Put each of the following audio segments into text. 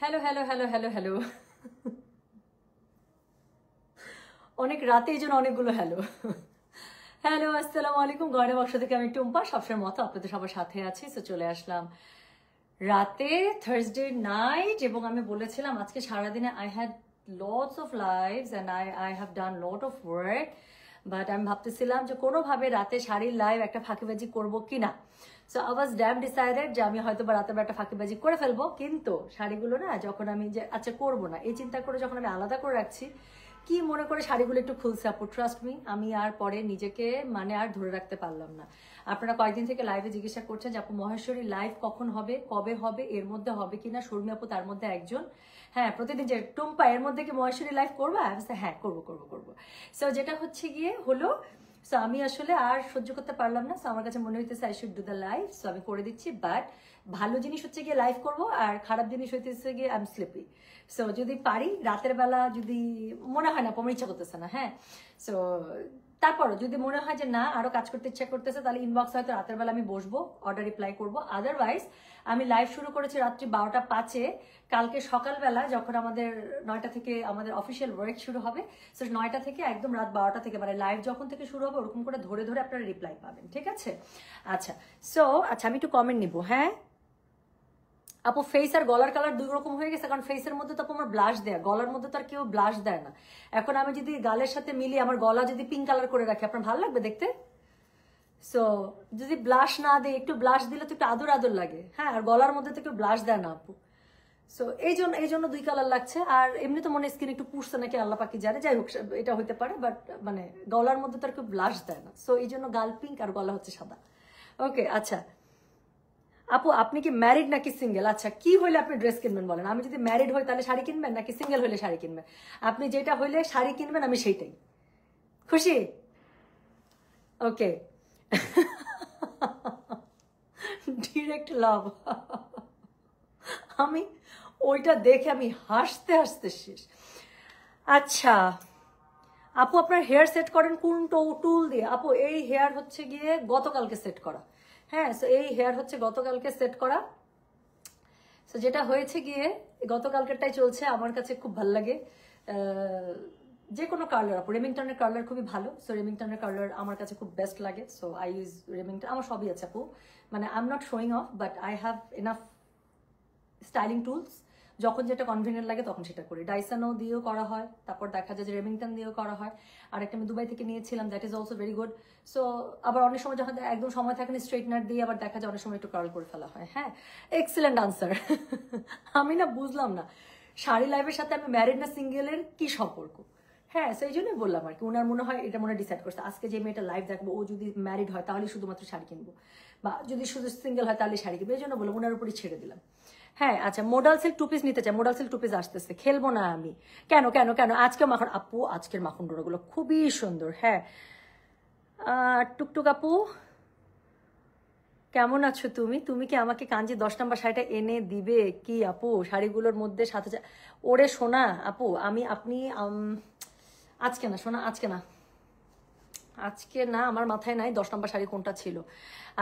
Hello hello hello hello hello অনেক রাতে এই জন্য অনেকগুলো হ্যালো হ্যালো আসসালামু আলাইকুম। গয়না বাক্স থেকে আমি টুম্পা, সবসময় মতো আপনাদের সবার সাথে আছি। তো চলে আসলাম রাতে, থার্সডে নাইট, এবং আমি বলেছিলাম আজকে সারাদিনে I had lots of lives and I have done lot of work, but আমি ভাবতেছিলাম যে কোনোভাবে রাতে শাড়ির লাইভ একটা ফাঁকিবাজি করবো কিনা। So I was damn decided যে আমি হয়তো বা রাতের বেলা একটা ফাঁকিবাজি করে ফেলবো, কিন্তু শাড়িগুলো না যখন আমি যে আচ্ছা করবো না এই চিন্তা করে যখন আমি আলাদা করে রাখছি, কি মনে করে শাড়িগুলো একটু খুলছে আপু, ট্রাস্ট মি আমি আর পরে নিজেকে মানে আর ধরে রাখতে পারলাম না। আপনারা কয়েকদিন থেকে লাইভে জিজ্ঞাসা করছেন যে আপু মহেশ্বরী লাইভ কখন হবে, কবে হবে, এর মধ্যে হবে কিনা। শর্মী আপু তার মধ্যে একজন। হ্যাঁ, প্রতিদিন যে টুম্পা এর মধ্যে কি মহেশ্বরী লাইভ করবা? হ্যাঁ করবো করবো করবো। সো যেটা হচ্ছে গিয়ে হলো, সো আমি আসলে আর সহ্য করতে পারলাম না। সো আমার কাছে মনে হইতেছে I should do the live. So আমি করে দিচ্ছি, বাট ভালো জিনিস হচ্ছে গিয়ে লাইভ করবো, আর খারাপ জিনিস হইতেছে গিয়ে আই এম স্লিপি। সো যদি পারি রাতের বেলা, যদি মনে হয় না আমার ইচ্ছা করতেছে না, হ্যাঁ, সো তারপর যদি মনে হয় যে না আরো কাজ করতে ইচ্ছা করতেছে, তাহলে ইনবক্স হয়তো রাতের বেলা আমি বসবো, অর্ডার রিপ্লাই করবো। আদারওয়াইজ আমি লাইভ শুরু করেছি রাত্রি 12টা 5-এ। কালকে সকালবেলা যখন আমাদের 9টা থেকে আমাদের অফিসিয়াল ওয়ার্ক শুরু হবে, সো 9টা থেকে একদম রাত 12টা থেকে, মানে লাইভ যখন থেকে শুরু হবে ওরকম করে ধরে ধরে আপনারা রিপ্লাই পাবেন, ঠিক আছে? আচ্ছা, সো আচ্ছা আমি একটু কমেন্ট নিবো। হ্যাঁ আপু, ফেস আর গলার কালার দুই রকম হয়ে গেছে, কারণ ফেসের মধ্যে তো আমার ব্লাশ দেয়, গলার মধ্যে তো আর কেউ ব্লাশ দেয় না। এখন আমি যদি গালের সাথে মিলিয়ে আমার গলা যদি পিঙ্ক কালার করে রাখি, আপনার ভালো লাগবে দেখতে? সো যদি ব্লাশ না দেয়, একটু ব্লাশ দিলে তো একটু আদর আদর লাগে, হ্যাঁ, আর গলার মধ্যে তো কেউ ব্লাশ দেয় না আপু। সো এই জন্য দুই কালার লাগছে। আর এমনি তো মনে স্কিন একটু পুষছে নাকি আল্লাহ পাকি জানে, যাই হোক এটা হইতে পারে, বাট মানে গলার মধ্যে তো আর কেউ ব্লাশ দেয় না। সো এই জন্য গাল পিঙ্ক আর গলা হচ্ছে সাদা। ওকে আচ্ছা আপু, আপনি কি ম্যারিড নাকি সিঙ্গেল? আচ্ছা, কি হইলে আপনি ড্রেস কিনবেন বলেন? আমি যদি ম্যারিড হই তাহলে শাড়ি কিনবেন, নাকি সিঙ্গেল হইলে শাড়ি কিনবেন? আপনি যেটা হইলে শাড়ি কিনবেন আমি সেইটাই খুশি। ওকে ডিরেক্ট লাভ আমি ওইটা দেখে আমি হাসতে হাসতে শেষ। আচ্ছা আপু, আপনার হেয়ার সেট করেন কোন টুল দিয়ে? আপু এই হেয়ার হচ্ছে গিয়ে গতকালকে সেট করা। হ্যাঁ, সো এই হেয়ার হচ্ছে গতকালকে সেট করা। সো যেটা হয়েছে গিয়ে গতকালকেরটাই চলছে, আমার কাছে খুব ভালো লাগে। যে কোনো কার্লার আপু, রেমিংটনের কার্লার খুবই ভালো। সো রেমিংটনের কার্লার আমার কাছে খুব বেস্ট লাগে। So I use Remington. আমার সবই আছে আপু, মানে I am not showing off, but I have enough styling tools. যখন যেটা কনভিনিয়েন্ট লাগে তখন সেটা করি। ডাইসনও দিয়েও করা হয়, তারপর দেখা যায় যে রেমিংটন দিয়েও করা হয়। আর একটা আমি দুবাই থেকে নিয়েছিলাম, that is also very good. So আবার অনেক সময় যখন একদম সময় থাকে না, স্ট্রেটনার দিয়ে আবার দেখা যায় অনেক সময় একটু কার্ল করে ফেলা হয়। হ্যাঁ, এক্সিলেন্ট আনসার আমি না বুঝলাম না শাড়ি লাইভের সাথে আমি ম্যারিড না সিঙ্গেলের কি সম্পর্ক। হ্যাঁ, সেই জন্যই বললাম আর কি। ওনার মনে হয় এটা মনে ডিসাইড করছে আজকে যে মেয়েটা লাইভ দেখবো ও যদি ম্যারিড হয় তাহলে শুধুমাত্র শাড়ি কিনবো, বা যদি শুধু সিঙ্গেল হয় তাহলে শাড়ি কিনবো। এই জন্য বললাম, ওনার উপরই ছেড়ে দিলাম। হ্যাঁ আচ্ছা, মোডাল সিল্ক 2 পিস নিতে চাই। মোডাল সিল্ক 2 পিস আসতেছে, খেলবো না আমি। কেন কেন কেন? আজকে মাখন আপু, আজকের মাখন ডোরাগুলো খুবই সুন্দর। হ্যাঁ টুকটুক আপু কেমন আছো তুমি? তুমি কি আমাকে কাঞ্জি 10 নম্বর শাড়িটা এনে দিবে কি আপু? শাড়িগুলোর মধ্যে সাথে ওরে সোনা আপু, আপনি আজকে না সোনা, আজকে না আমার মাথায় নাই 10 নম্বর শাড়ি কোনটা ছিল।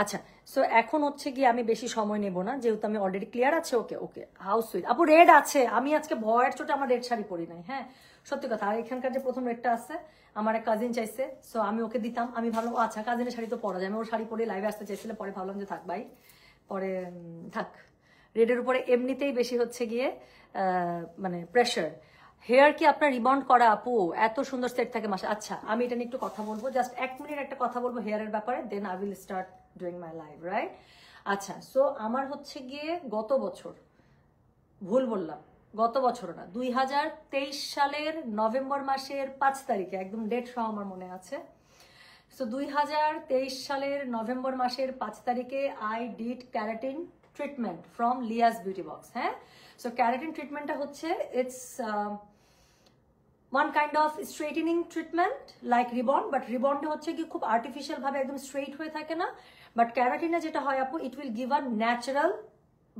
আচ্ছা, সো এখন হচ্ছে কি আমি বেশি সময় নেব না, যেহেতু আমি অলরেডি ক্লিয়ার আছে। ওকে ওকে, হাউ সুইট আপু। রেড আছে, আমি আজকে ভয়ের চোটে আমার রেড শাড়ি পরি নাই। হ্যাঁ সত্যি কথা। আর এখানকার যে প্রথম রেডটা আছে আমার এক কাজিন চাইছে, সো আমি ওকে দিতাম। আমি ভাবলাম আচ্ছা কাজিনের শাড়ি তো পরা যায়, আমি ওর শাড়ি পরে লাইভে আসতে চাইছিলাম, পরে ভাবলাম যে থাক ভাই, পরে থাক। রেডের উপরে এমনিতেই বেশি হচ্ছে গিয়ে মানে প্রেশার। হেয়ার কি আপনার রিবন্ড করা আপু? এত সুন্দর সেট থাকে মাসে। আচ্ছা আমি এটা নিয়ে একটু কথা বলবো, জাস্ট 1 মিনিট একটা কথা বলবো হেয়ারের ব্যাপারে, then I will start doing my live, right? আচ্ছা, সো আমার হচ্ছে গিয়ে গত বছর, ভুল বললাম, গত বছর না, 2023 সালের নভেম্বর মাসের 5 তারিখে, একদম ডেট সহ আমার মনে আছে। সো 2023 সালের নভেম্বর মাসের 5 তারিখে I did keratin treatment from Lia's beauty box. হ্যাঁ, সো ক্যারাটিন ট্রিটমেন্টটা হচ্ছে it's one kind of straightening treatment like rebond, but রিবন্ডে হচ্ছে কি খুব আর্টিফিশিয়াল ভাবে একদম স্ট্রেট হয়ে থাকে না, বাট ক্যারাটিনে যেটা হয় আপু, it will give a natural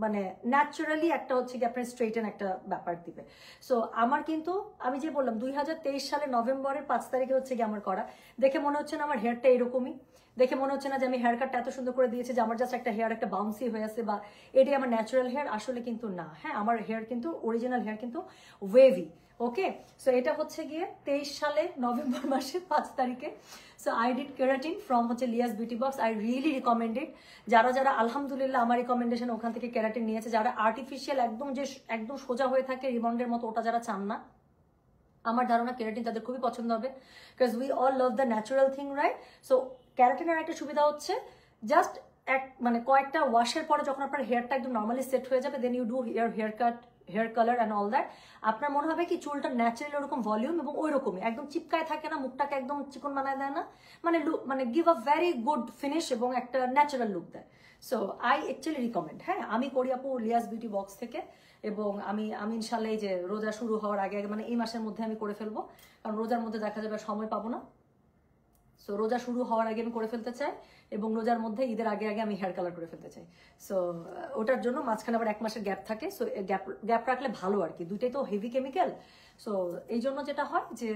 মানে ন্যাচারালি একটা হচ্ছে কি আপনার স্ট্রেটেন একটা ব্যাপার দিবে। সো আমার কিন্তু আমি যে বললাম 2023 সালে নভেম্বরের 5 তারিখে হচ্ছে কি আমার করা, দেখে মনে হচ্ছে না আমার হেয়ারটা এরকমই, দেখে মনে হচ্ছে না যে আমি হেয়ার কাটটা এত সুন্দর করে দিয়েছি যে আমার জাস্ট একটা হেয়ার একটা বাউন্সি হয়ে আছে বা এটাই আমার ন্যাচারাল হেয়ার, আসলে কিন্তু না। হ্যাঁ, আমার হেয়ার কিন্তু অরিজিনাল হেয়ার কিন্তু ওয়েভি। ওকে, সো এটা হচ্ছে গিয়ে 23 সালে নভেম্বর মাসের 5 তারিখে। So I did keratin from হচ্ছে Lia's beauty box. I really recommend it. যারা যারা আলহামদুলিল্লাহ আমার রিকমেন্ডেশন ওখান থেকে কেরাটিন নিয়েছে, যারা আর্টিফিশিয়াল একদম যে একদম সোজা হয়ে থাকে রিবন্ডের মতো, ওটা যারা চান না, আমার ধারণা কেরাটিন তাদের খুবই পছন্দ হবে। Because we all love the natural thing, right? So কেরাটিনের একটা সুবিধা হচ্ছে জাস্ট মানে কয়েকটা ওয়াশের পরে যখন আপনার হেয়ারটা একদম নর্মালি সেট হয়ে যাবে, then you do hair cut, hair colour and all that, আপনার মনে হবে কি চুলটা ন্যাচারালি ওরকম ভলিউম এবং ওই রকমই একদম চিপকায় থাকে না, মুখটাকে একদম চিকন বানায় দেয় না, মানে লুক মানে give a very good finish এবং একটা ন্যাচারাল লুক দেয়। So I actually recommend. হ্যাঁ, আমি করি আপু লিয়াস বিউটি বক্স থেকে, এবং আমি ইনশাল্লাহ এই যে রোজা শুরু হওয়ার আগে মানে এই মাসের মধ্যে আমি করে ফেলবো, কারণ রোজার মধ্যে দেখা যাবে সময় পাবো না। সো রোজা শুরু হওয়ার আগে আমি করে ফেলতে চাই, এবং রোজার মধ্যে ঈদের আগে আগে আমি হেয়ার কালার করে ফেলতে চাই। সো ওটার জন্য মাঝখানে আবার 1 মাসের গ্যাপ থাকে। সো গ্যাপ রাখলে ভালো আর কি, দুইটাই তো হেভি কেমিক্যাল। সো এই জন্য যেটা হয় যে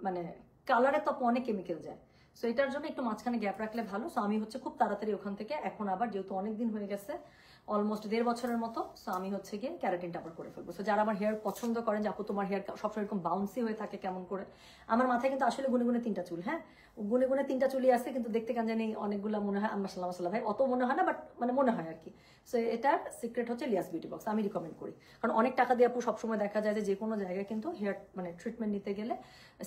মানে কালারে তো অনেক কেমিক্যাল যায়। সো এটার জন্য একটু মাঝখানে গ্যাপ রাখলে ভালো। সো আমি হচ্ছে খুব তাড়াতাড়ি ওখান থেকে এখন আবার যেহেতু অনেক দিন হয়ে গেছে, অলমোস্ট 1.5 বছরের মতো, সো আমি হচ্ছে গিয়ে ক্যারাটিনটা আবার করে ফেলবো। সো যারা আমার হেয়ার পছন্দ করেন যে আপু তোমার হেয়ার সবসময় এরকম বাউন্সি হয়ে থাকে কেমন করে, আমার মাথায় কিন্তু আসলে গুনে গুনে 3টা চুল। হ্যাঁ, গুনে গুনে 3টা চুলই আছে, কিন্তু দেখতে কেন জানি অনেকগুলো মনে হয়। মাশাআল্লাহ মাশাআল্লাহ ভাই, অত মনে হয় না, বাট মানে মনে হয় আর কি। সো এটার সিক্রেট হচ্ছে লিয়াস বিউটি বক্স, আমি রিকমেন্ড করি। কারণ অনেক টাকা দিয়ে আপু সবসময় দেখা যায় যে কোনো জায়গায় কিন্তু হেয়ার মানে ট্রিটমেন্ট নিতে গেলে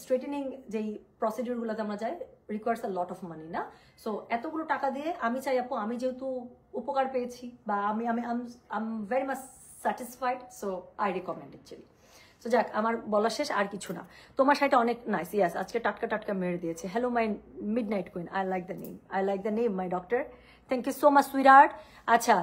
স্ট্রেটেনিং যেই প্রসিডিউরগুলোতে আমরা যাই requires a lot of money না। সো এতগুলো টাকা দিয়ে আমি চাই আপু, আমি যেহেতু উপকার পেয়েছি বা আমি very much satisfied, so I recommend actually. তো যাক, আমার বলা শেষ, আর কিছু না। তোমার শাড়িটা অনেক নাইস। ইয়াস, আজকে টাটকা টাটকা মেরে দিয়েছে। Hello my midnight queen, I like the name, I like the name my doctor, thank you so much sweetheart. আচ্ছা,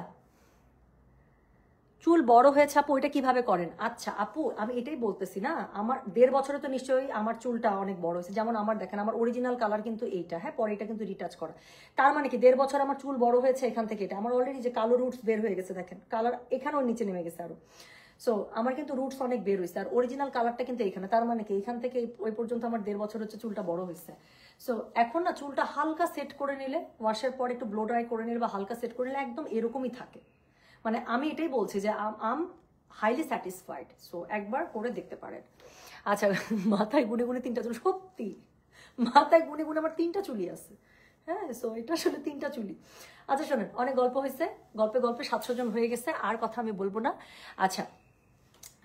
চুল বড় হয়েছে আপু, এটা কিভাবে করেন? আচ্ছা আপু, আমি এটাই বলতেছি না, আমার 1.5 বছরে তো নিশ্চয়ই আমার চুলটা অনেক বড় হয়েছে। যেমন আমার দেখেন, আমার অরিজিনাল কালার কিন্তু এইটা, হ্যাঁ, পরে এটা কিন্তু রিটাচ করা। তার মানে কি 1.5 বছর আমার চুল বড় হয়েছে এখান থেকে এটা। আমার অলরেডি যে কালো রুটস বের হয়ে গেছে, দেখেন কালার এখানেও নিচে নেমে গেছে আরো। সো আমার কিন্তু রুটস অনেক বের হয়েছে, আর অরিজিনাল কালারটা কিন্তু এখানে। তার মানে কি এখান থেকে ওই পর্যন্ত আমার 1.5 বছর হচ্ছে চুলটা বড় হয়েছে। সো এখন না চুলটা হালকা সেট করে নিলে, ওয়াশের পর একটু ব্লো ড্রাই করে নিলে বা হালকা সেট করে নিলে একদম এরকমই থাকে। মানে আমি এটাই বলছি যে আম হাইলি স্যাটিসফাইড। সো একবার করে দেখতে পারেন। আচ্ছা, মাথায় গুনে গুনে 3টা চুল, সত্যি মাথায় গুনে গুনে আমার 3টা চুলই আছে। হ্যাঁ, সো এটা আসলে 3টা চুলি। আচ্ছা শোনেন, অনেক গল্প হয়েছে, গল্পে গল্পে 700 জন হয়ে গেছে, আর কথা আমি বলবো না। আচ্ছা,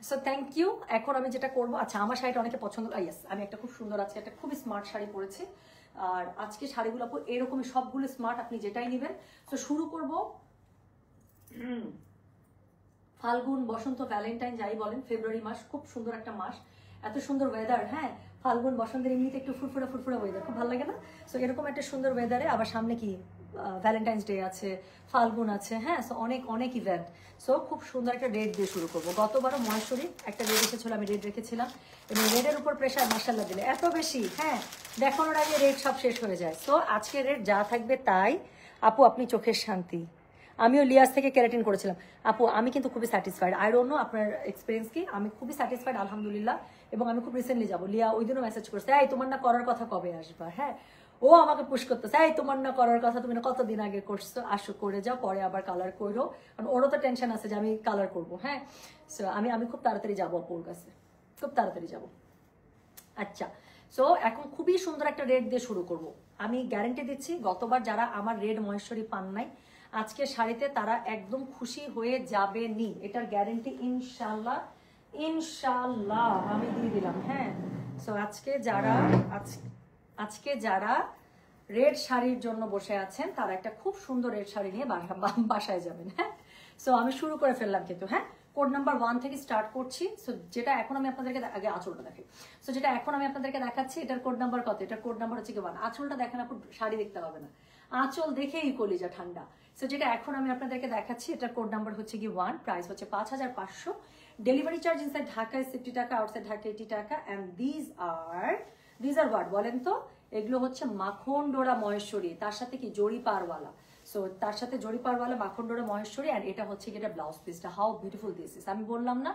সো থ্যাংক ইউ। এখন আমি যেটা করবো, আচ্ছা আমার শাড়িটা অনেকে পছন্দ, ইয়েস আমি একটা খুব সুন্দর আছে, একটা খুবই স্মার্ট শাড়ি পরেছি। আর আজকে শাড়িগুলো এরকমই সবগুলো স্মার্ট, আপনি যেটাই নেবেন। তো শুরু করবো ফাল্গুন, বসন্ত, ভ্যালেন্টাইন যাই বলেন, ফেব্রুয়ারি মাস খুব সুন্দর একটা মাস, এত সুন্দর ওয়েদার। হ্যাঁ, ফাল্গুন বসন্তের এমনিতে একটু ফুরফুরা ফুরফুরা ওয়েদার, খুব ভালো লাগে না? সো এরকম একটা সুন্দর ওয়েদারে আবার সামনে কি ভ্যালেন্টাইন্স ডে আছে, ফাল্গুন আছে, হ্যাঁ, সো অনেক অনেক ইভেন্ট। সো খুব সুন্দর একটা রেড দিয়ে শুরু করবো। গতবারও মহেশ্বরী একটা রেড এসেছিল, আমি রেড রেখেছিলাম, এবং রেডের উপর প্রেশার মাসাল্লাহ দিলে এত বেশি, হ্যাঁ, দেখানোর আগে রেড সব শেষ হয়ে যায়। সো আজকে রেড যা থাকবে তাই। আপু আপনি চোখের শান্তি। আমিও লিয়াস থেকে কেরাটিন করেছিলাম আপু, আমি কিন্তু খুবই স্যাটিসফাইড। আই ডোন্ট নো আপনার এক্সপিরিয়েন্স কি, আমি খুবই স্যাটিসফাইড আলহামদুলিল্লাহ। এবং আমি খুব রিসেন্টলি যাবো। লিয়া ওই দিনও মেসেজ করছে, এই তোমার না করার কথা কবে আসবা? হ্যাঁ, ও আমাকে পুশ করতেছে, এই তোমার না করার কথা, তুমি না কতদিন আগে করছো, আসো করে যাও, পরে আবার কালার করো। কারণ ওরও তো টেনশন আছে যে আমি কালার করবো। হ্যাঁ, সো আমি খুব তাড়াতাড়ি যাবো আপুর কাছে, খুব তাড়াতাড়ি যাবো। আচ্ছা, সো এখন খুবই সুন্দর একটা রেড দিয়ে শুরু করব। আমি গ্যারেন্টি দিচ্ছি, গতবার যারা আমার রেড মহেশ্বরী পান নাই, আজকে শাড়িতে তারা একদম খুশি হয়ে যাবে নি, এটার গ্যারেন্টি ইনশাল্লাহ। ইনশাল্লাহ আমি দিয়ে দিলাম। হ্যাঁ, সো আজকে যারা রেড শাড়ির জন্য বসে আছেন, তারা একটা খুব সুন্দর রেড শাড়ি নিয়ে বাসায় যাবেন। হ্যাঁ, সো আমি শুরু করে ফেললাম কিন্তু। হ্যাঁ, কোড নাম্বার 1 থেকে স্টার্ট করছি। সো যেটা এখন আমি আপনাদেরকে আগে আঁচলটা দেখি। সো যেটা এখন আমি আপনাদেরকে দেখাচ্ছি, এটার কোড নাম্বার কত? এটার কোড নাম্বার হচ্ছে কি 1। আঁচলটা দেখেন আপু, শাড়ি দেখতে হবে না, আঁচল দেখেই কলিজা ঠান্ডা। সো যেটা এখন আমি আপনাদেরকে দেখাচ্ছি, এটার কোড নাম্বার হচ্ছে কি 1, প্রাইস হচ্ছে 5500। ডেলিভারি চার্জ ইনসাইড ঢাকায় 60 টাকা, আউটসাইড ঢাকা 80 টাকা। অ্যান্ড দিজ আর হোয়াট বলেন তো? এগুলো হচ্ছে মাখন ডোরা মহেশ্বরী, তার সাথে কি জরি পারওয়ালা। সো তার সাথে জরি পারওয়ালা মাখন ডোরা মহেশ্বরী, অ্যান্ড এটা হচ্ছে এটা ব্লাউজ পিসটা। How beautiful this is. আমি বললাম না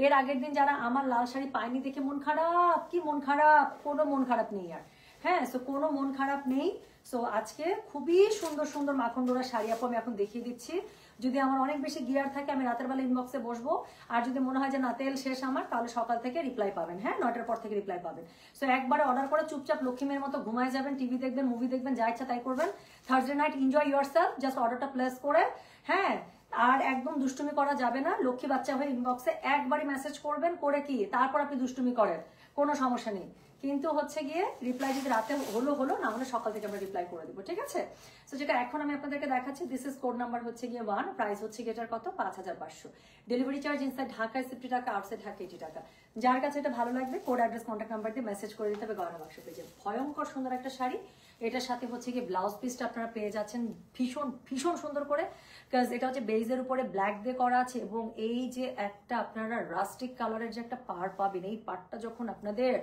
এর আগের দিন যারা আমার লাল শাড়ি পায়নি দেখে মন খারাপ, কি মন খারাপ, কোনো মন খারাপ নেই আর। হ্যাঁ, সো কোনো মন খারাপ নেই। সো আজকে খুবই সুন্দর সুন্দর মাখন ডোরা শাড়ি আপু আমি এখন দেখিয়ে দিচ্ছি। যদি আমার অনেক বেশি গিয়ার থাকে আমি রাতের বেলা ইনবক্সে বসবো, আর যদি মনে হয় যে না তেল শেষ আমার, তাহলে সকাল থেকে রিপ্লাই পাবেন। হ্যাঁ, 9টার পর থেকে রিপ্লাই পাবেন। সো একবারে অর্ডার করে চুপচাপ লক্ষ্মীমের মতো ঘুমায় যাবেন, টিভি দেখবেন, মুভি দেখবেন, যা ইচ্ছা তাই করবেন। Thursday night enjoy yourself, just অর্ডারটা প্লেস করে। হ্যাঁ, আর একদম দুষ্টুমি করা যাবে না। লক্ষ্মী বাচ্চা হয়ে ইনবক্সে একবারই মেসেজ করবেন, করে কি তারপর আপনি দুষ্টুমি করেন, কোনো সমস্যা নেই। কিন্তু হচ্ছে গিয়ে রিপ্লাই যদি রাতে হলো, না হলে সকাল থেকে আমরা রিপ্লাই করে দেবো, ঠিক আছে? সো যেটা এখন আমি আপনাদেরকে দেখাচ্ছি, দিস ইজ কোড নাম্বার হচ্ছে গিয়ে 1, প্রাইস হচ্ছে গিয়ে এটার কত 5500। ডেলিভারি চার্জ ইনসাইড ঢাকায় 50 টাকা, আউটসাইড ঢাকা 80 টাকা। যার কাছে এটা ভালো লাগবে কোড অ্যাড্রেস কন্ট্যাক্ট নাম্বার দিয়ে মেসেজ করে দিতে হবে গয়না বাক্স পেজে। ভয়ঙ্কর সুন্দর একটা শাড়ি, এটার সাথে হচ্ছে গিয়ে ব্লাউজ পিসটা আপনারা পেয়ে যাচ্ছেন ভীষণ ভীষণ সুন্দর করে, কাজ এটা হচ্ছে বেজের উপরে ব্ল্যাক দিয়ে করা আছে, এবং এই যে একটা আপনারা রাস্টিক কালারের যে একটা পাড় পাবেন, এই পাড়টা যখন আপনাদের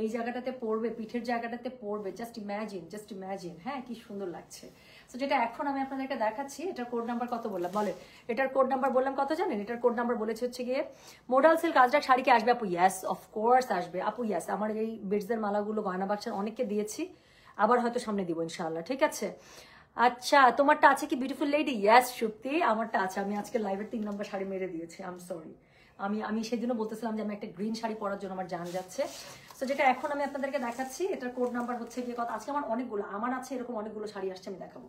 এই জায়গাটাতে পড়বে, পিঠের জায়গাটাতে পড়বে, জাস্ট ইম্যাজিন। হ্যাঁ, কি সুন্দর লাগছে। তো যেটা এখন আমি আপনাদেরকে দেখাচ্ছি, এটার কোড নাম্বার কত বললাম বলে, এটার কোড নাম্বার বললাম কত জানেন? এটার কোড নাম্বার বলেছে হচ্ছে গিয়ে মোডাল সিল্ক আজরাক শাড়ি কি আসবে আপু? ইয়াস, অফকোর্স আসবে আপু, ইয়াস। আমার এই বিডসের মালাগুলো গয়না বাক্সের অনেককে দিয়েছি, আবার হয়তো সামনে দিব ইনশাআল্লাহ, ঠিক আছে? আচ্ছা, তোমারটা আছে কি বিউটিফুল লেডি? ইয়াস সুপ্তি, আমারটা আছে। আমি আজকে লাইভের 3 নম্বর শাড়ি মেরে দিয়েছি, আই এম সরি। আমি সেদিনও বলতেছিলাম যে আমি একটা গ্রিন শাড়ি পরার জন্য আমার জান যাচ্ছে। সো যেটা এখন আমি আপনাদেরকে দেখাচ্ছি, এটার কোড নাম্বার হচ্ছে গিয়ে কত, আজকে আমার অনেকগুলো, আমার আছে এরকম অনেকগুলো শাড়ি আসছে, আমি দেখাবো।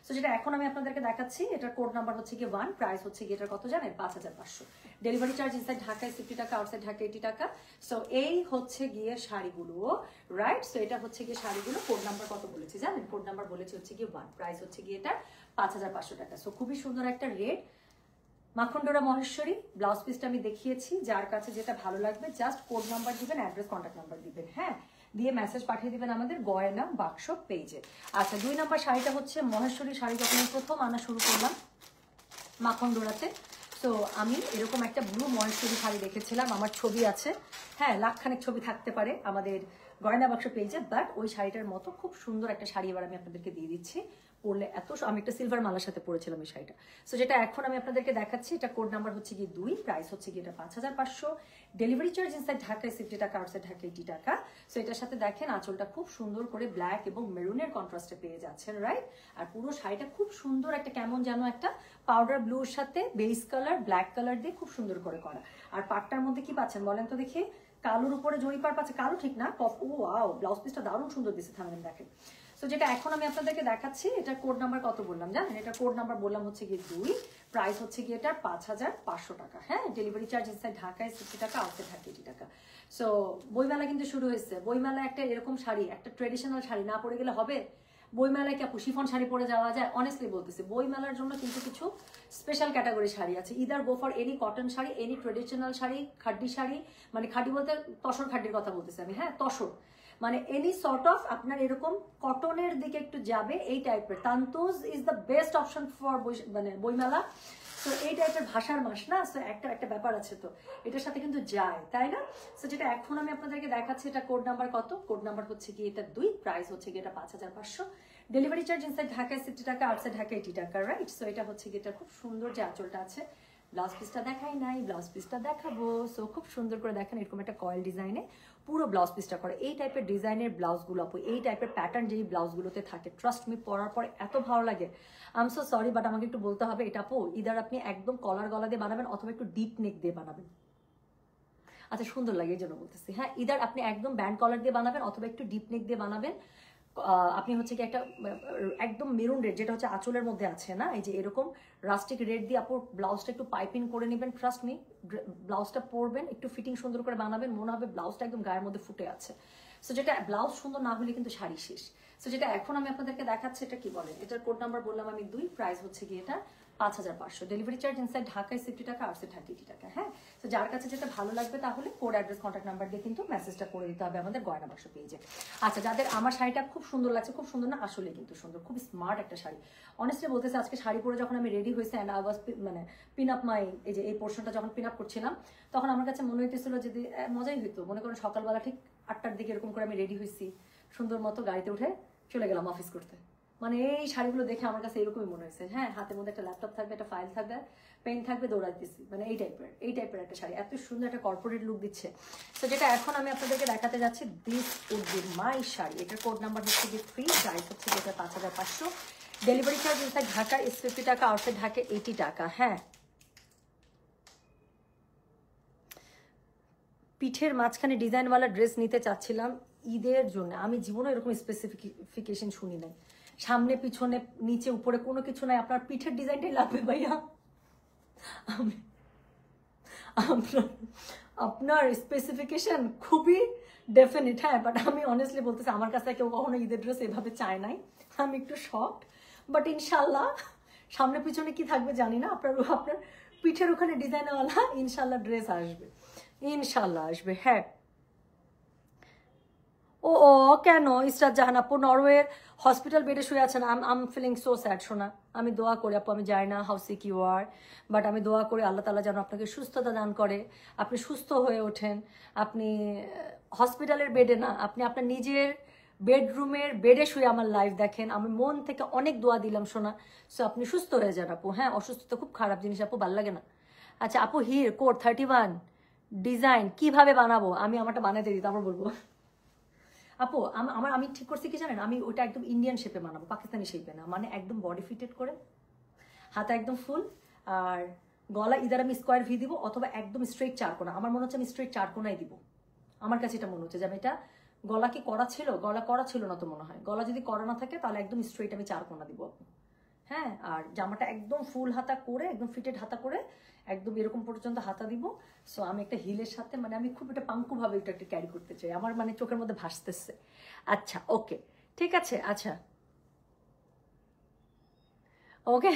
সো যেটা এখন আমি আপনাদেরকে দেখাচ্ছি, এটার কোড নাম্বার হচ্ছে গিয়ে 1, প্রাইস হচ্ছে গিয়ে এটার কত জানেন? 5500। ডেলিভারি চার্জ ইনসাইড ঢাকায় 50 টাকা, আউটসাইড ঢাকা 80 টাকা। সো এই হচ্ছে গিয়ে শাড়িগুলো, রাইট? সো এটা হচ্ছে গিয়ে শাড়িগুলো। কোড নাম্বার কত বলেছি জানেন? কোড নাম্বার বলেছি হচ্ছে গিয়ে 1, প্রাইস হচ্ছে গিয়ে এটা 5500 টাকা। সো খুবই সুন্দর একটা রেট, মাখন ডোরা মহেশ্বরী। ব্লাউজ পিসটা আমি দেখিয়েছি, যার কাছে যেটা ভালো লাগবে জাস্ট কোড নাম্বার দিবেন, অ্যাড্রেস কন্ট্যাক্ট নাম্বার দিবেন, হ্যাঁ, দিয়ে মেসেজ পাঠিয়ে দিবেন আমাদের গয়না বাক্স পেজে। আচ্ছা, 2 নাম্বার শাড়িটা হচ্ছে মহেশ্বরী শাড়ি, যখন আমি প্রথম আনা শুরু করলাম মাখন ডোরাতে, তো আমি এরকম একটা ব্লু মহেশ্বরী শাড়ি দেখেছিলাম, আমার ছবি আছে, হ্যাঁ, লাখখানেক ছবি থাকতে পারে আমাদের গয়না বাক্স পেজে, বাট ওই শাড়িটার মতো খুব সুন্দর একটা শাড়ি এবার আমি আপনাদেরকে দিয়ে দিচ্ছি। পরলে এত, আমি একটা সিলভার মালার সাথে পরেছিলাম এই শাড়িটা। সো যেটা এখন আমি আপনাদেরকে দেখাচ্ছি, এটা কোড নাম্বার হচ্ছে গিয়ে 2, প্রাইস হচ্ছে গিয়ে এটা 5500। ডেলিভারি চার্জ ইনসাইড ঢাকায় 50 টাকা, আউটসাইড ঢাকা 80 টাকা। সো এটার সাথে দেখেন আঁচলটা খুব সুন্দর করে ব্ল্যাক এবং মেরুনের কন্ট্রাস্টে পেয়ে যাচ্ছেন, রাইট? আর পুরো শাড়িটা খুব সুন্দর একটা কেমন যেন একটা পাউডার ব্লুর সাথে বেস কালার ব্ল্যাক কালার দিয়ে খুব সুন্দর করে করা। আর পাটটার মধ্যে কি পাচ্ছেন বলেন তো দেখি? কালোর উপরে জরি পাড় পাচ্ছে, কালো ঠিক না, ও ওয়াও, ব্লাউজ পিসটা দারুণ সুন্দর দিচ্ছে, থামেন দেখেন। সো যেটা এখন আমি আপনাদেরকে দেখাচ্ছি, এটা কোড নাম্বার কত বললাম জানেন? এটা কোড নাম্বার বললাম হচ্ছে গিয়ে 2, প্রাইস হচ্ছে গিয়ে এটা 5500 টাকা। হ্যাঁ, ডেলিভারি চার্জ ইনসাইড ঢাকায় 60 টাকা, আউটসাইড ঢাকা 80 টাকা। সো বইমেলা কিন্তু শুরু হয়েছে। বইমেলা একটা এরকম শাড়ি, একটা ট্রেডিশনাল শাড়ি না পরে গেলে হবে? বইমেলায় কি আপু শিফন শাড়ি পরে যাওয়া যায়? অনেস্টলি বলতেছি, বইমেলার জন্য কিন্তু কিছু স্পেশাল ক্যাটাগরি শাড়ি আছে। Either go for any cotton sari, any traditional sari, khaddi sari, মানে খাড্ডি বলতে তসর খাড্ডির কথা বলতেছি আমি, হ্যাঁ, তসর মানে এনি সর্ট অফ আপনার এরকম কটনের দিকে একটু যাবে এই টাইপের। Tantuj is the best option for মানে বইমেলা। তো এই টাইপের ভাষার মাস না, সো একটা ব্যাপার আছে, তো এটার সাথে কিন্তু যায়, তাই না? সো যেটা এখন আমি আপনাদেরকে দেখাচ্ছি, এটা কোড নাম্বার কত? কোড নাম্বার হচ্ছে কি এটা 2, প্রাইস হচ্ছে কি এটা 5500। ডেলিভারি চার্জ ইনসাইড ঢাকায় 60 টাকা, আউটসাইড ঢাকা 80 টাকা, রাইট? সো এটা হচ্ছে কি এটা খুব সুন্দর যে আঁচলটা আছে। ব্লাউজ পিসটা দেখাই নাই, ব্লাউজ পিসটা দেখাবো। সো খুব সুন্দর করে দেখেন, এরকম একটা কয়েল ডিজাইনে পুরো ব্লাউজ পিসটা করে। এই টাইপের ডিজাইনের ব্লাউজগুলো আপু, এই টাইপের প্যাটার্ন যেই ব্লাউজগুলোতে থাকে, ট্রাস্ট মি, পরার পরে এত ভালো লাগে। I am so sorry, but আমাকে একটু বলতে হবে, এটা আপু ইদার আপনি একদম কলার গলা দিয়ে বানাবেন অথবা একটু ডিপ নেক দিয়ে বানাবেন। আচ্ছা, সুন্দর লাগে এই জন্য বলতেছি, হ্যাঁ, ইদার আপনি একদম ব্যান্ড কলার দিয়ে বানাবেন অথবা একটু ডিপ নেক দিয়ে বানাবেন। আপনি হচ্ছে কি একটা একদম মেরুন রেড, যেটা হচ্ছে আঁচলের মধ্যে আছে না, এই যে এরকম রাস্টিক রেড দিয়ে আপু ব্লাউজটা একটু পাইপিং করে নেবেন। ট্রাস্ট মি, ব্লাউজটা পরবেন, একটু ফিটিং সুন্দর করে বানাবেন, মনে হবে ব্লাউজটা একদম গায়ের মধ্যে ফুটে আছে। সো যেটা ব্লাউজ সুন্দর না হলে কিন্তু শাড়ি শেষ। সো যেটা এখন আমি আপনাদেরকে দেখাচ্ছি, এটা কি বলে, এটার কোড নাম্বার বললাম আমি 2, প্রাইস হচ্ছে গিয়ে এটা 5500। ডেলিভারি চার্জ ইনসাইড ঢাকায় 50 টাকা, আউটসাইড ঢাকা 80 টাকা। হ্যাঁ, তো যার কাছে যেটা ভালো লাগবে তাহলে কোড অ্যাড্রেস কন্ট্যাক্ট নাম্বার দিয়ে কিন্তু মেসেজটা করে দিতে হবে আমাদের গয়না বাক্স পেজে। আচ্ছা, যাদের আমার শাড়িটা খুব সুন্দর লাগছে, খুব সুন্দর না আসলে কিন্তু সুন্দর, খুব স্মার্ট একটা শাড়ি। অনেস্টলি বলতেছে, আজকে শাড়ি পরে যখন আমি রেডি হয়েছি অ্যান্ড আই ওয়াজ মানে পিন আপ মাই, এই যে এই পোর্শনটা যখন পিন আপ করছিলাম, তখন আমার কাছে মনে হইতেছিল যদি মজাই হইতো, মনে করেন সকালবেলা ঠিক 8টার দিকে এরকম করে আমি রেডি হয়েছি, সুন্দর মতো গাড়িতে উঠে চলে গেলাম অফিস করতে। মানে এই শাড়িগুলো দেখে আমার কাছে এরকমই মনে হয়েছে, হ্যাঁ হাতের মধ্যে একটা ল্যাপটপ থাকবে, একটা ফাইল থাকবে, পেন থাকবে, দৌড়াইতেছি, মানে এই টাইপের একটা শাড়ি, এত সুন্দর একটা কর্পোরেট লুক দিচ্ছে। তো যেটা এখন আমি আপনাদেরকে দেখাতে যাচ্ছি, this would be my sari. এটার কোড নাম্বার হচ্ছে গিয়ে 3, প্রাইস হচ্ছে যেটা 5500, delivery charge inside Dhaka is 50 টাকা, আউটসাইড ঢাকা 80 টাকা। হ্যাঁ, পিঠের মাঝখানে ডিজাইনওয়ালা ড্রেস নিতে চাচ্ছিলাম ঈদের জন্য। আমি জীবনে এরকম স্পেসিফিকেশন শুনি নাই, সামনে পিছনে নিচে উপরে কোনো কিছু নাই, আপনার পিঠের ডিজাইনটাই লাগবে ভাইয়া। আমি আপনার স্পেসিফিকেশন খুবই ডেফিনিট, হ্যাঁ, বাট আমি অনেস্টলি বলতেছি আমার কাছে কেউ কখনো ঈদের ড্রেস এভাবে চায় নাই, আমি একটু শকড, বাট ইনশাল্লাহ সামনে পিছনে কি থাকবে জানি না, আপনার পিঠের ওখানে ডিজাইনওয়ালা ইনশাল্লাহ ড্রেস আসবে, ইনশাল্লাহ আসবে। হ্যাঁ, ও ও কেন ইসরাত জাহান আপু নরওয়ের হসপিটাল বেডে শুয়ে আছেন? আম ফিলিং সো স্যাড শোনা। আমি দোয়া করি আপু, আমি জানি না how sick you are, but আমি দোয়া করি আল্লাহ তাআলা যেন আপনাকে সুস্থতা দান করে, আপনি সুস্থ হয়ে ওঠেন। আপনি হসপিটালের বেডে না, আপনি আপনার নিজের বেডরুমের বেডে শুয়ে আমার লাইভ দেখেন, আমি মন থেকে অনেক দোয়া দিলাম শোনা। সো আপনি সুস্থ হয়ে যান আপু। হ্যাঁ, অসুস্থতা খুব খারাপ জিনিস আপু, ভাল লাগে না। আচ্ছা আপু, হির কোড 31 ডিজাইন কিভাবে বানাবো? আমি আমারটা বানাতে দিই, তারপর বলবো। আপু আমি ঠিক করছি কি জানেন, আমি ওটা একদম ইন্ডিয়ান শেপে বানাবো, পাকিস্তানি শেপে না, মানে একদম বডি ফিটেড করে, হাতা একদম ফুল, আর গলা ইদার আমি স্কোয়ার ভি দিব অথবা একদম স্ট্রেট চারকোনা। আমার মনে হচ্ছে আমি স্ট্রেট চারকোনাই দিব, আমার কাছে এটা মনে হচ্ছে যে আমি এটা, গলা কি করা ছিল? গলা করা ছিল না তো মনে হয়, গলা যদি করা না থাকে তাহলে একদম স্ট্রেট আমি চারকোনা দিব আপু। হ্যাঁ, আর জামাটা একদম ফুল হাতা করে, একদম ফিটেড হাতা করে, একদম এরকম পর্যন্ত হাতা দিব। সো আমি একটা হিলের সাথে, মানে আমি খুব একটা পাঙ্কু ভাবে এটা একটা ক্যারি করতে চাই, আমার মানে চোখের মধ্যে ভাসতেছে। আচ্ছা ওকে, ঠিক আছে, আচ্ছা ওকে,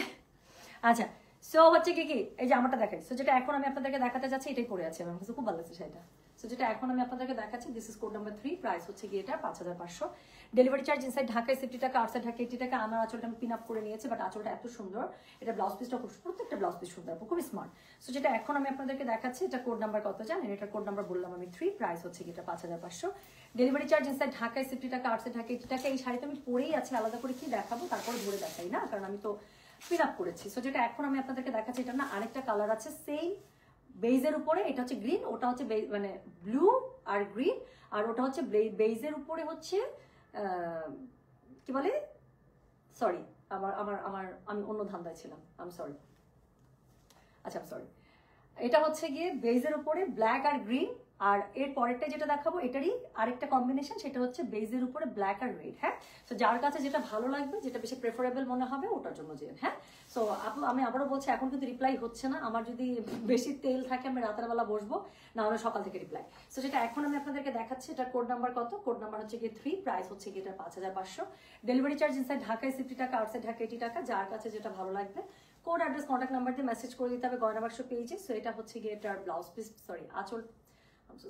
আচ্ছা। সো হচ্ছে কি এই যে আমারটা দেখাই, সো যেটা এখন আমি আপনাদেরকে দেখাতে যাচ্ছি এটাই পরে আছে, আমার কাছে খুব ভালো লাগছে সেটা। সো যেটা এখন আমি আপনাদেরকে দেখাচ্ছি, this is code number 3, price হচ্ছে গিয়ে এটা 5500, ডেলিভারি চার্জ ইনসাইড ঢাকায় 50 টাকা, আউটসাইড ঢাকা 80 টাকা। আমার আঁচলটা আমি পিন আপ করে নিয়েছি, বাট আঁচলটা এত সুন্দর, এটা ব্লাউজ পিসটা খুব, প্রত্যেকটা ব্লাউজ পিস সুন্দর, খুব স্মার্ট। সো যেটা এখন আমি আপনাদেরকে দেখাচ্ছি, এটা কোড নাম্বার কত জানেন? এটার কোড নাম্বার বললাম আমি 3, প্রাইস হচ্ছে গিয়ে এটা 5500, ডেলিভারি চার্জ ইনসাইড ঢাকায় 50 টাকা, আউটসাইড ঢাকা 80 টাকা। এই শাড়িটা আমি পরেই আছি, আলাদা করে কি দেখাবো তারপরে ধরে দেখাই না, কারণ আমি তো ফিল আপ করেছি। সো যেটা এখন আমি আপনাদেরকে দেখাচ্ছি, এটা না আরেকটা কালার আছে সেম বেজের উপরে, এটা হচ্ছে গ্রিন, ওটা হচ্ছে মানে ব্লু আর গ্রিন, আর ওটা হচ্ছে বেজের উপরে হচ্ছে কি বলে, সরি আমার আমার আমার আমি অন্য ধান্দায় ছিলাম, আমি সরি, আচ্ছা সরি। এটা হচ্ছে গিয়ে বেজের উপরে ব্ল্যাক আর গ্রিন, আর এর পরেরটা যেটা দেখাবো এটারই আরেকটা কম্বিনেশন, সেটা হচ্ছে বেজের উপরে ব্ল্যাক আর রেড। হ্যাঁ, তো যার কাছে যেটা ভালো লাগবে, যেটা বেশি প্রেফারেবল মনে হবে ওটার জন্য যে। হ্যাঁ, সো আমি আবারও বলছি, এখন কিন্তু রিপ্লাই হচ্ছে না, আমার যদি বেশি তেল থাকে আমি রাতের বেলা বসবো, না হলে সকাল থেকে রিপ্লাই। সো যেটা এখন আমি আপনাদেরকে দেখাচ্ছি, এটা কোড নাম্বার কত? কোড নাম্বার হচ্ছে গিয়ে 3, প্রাইস হচ্ছে গিয়ে এটা 5500, ডেলিভারি চার্জ ইনসাইড ঢাকায় 50 টাকা, আউটসাইড ঢাকা 80 টাকা। যার কাছে যেটা ভালো লাগবে কোড অ্যাড্রেস কন্ট্যাক্ট নাম্বার দিয়ে মেসেজ করে দিতে হবে গয়না বাক্স পেজে। সো এটা হচ্ছে গিয়ে এটার ব্লাউজ পিস, সরি আঁচল,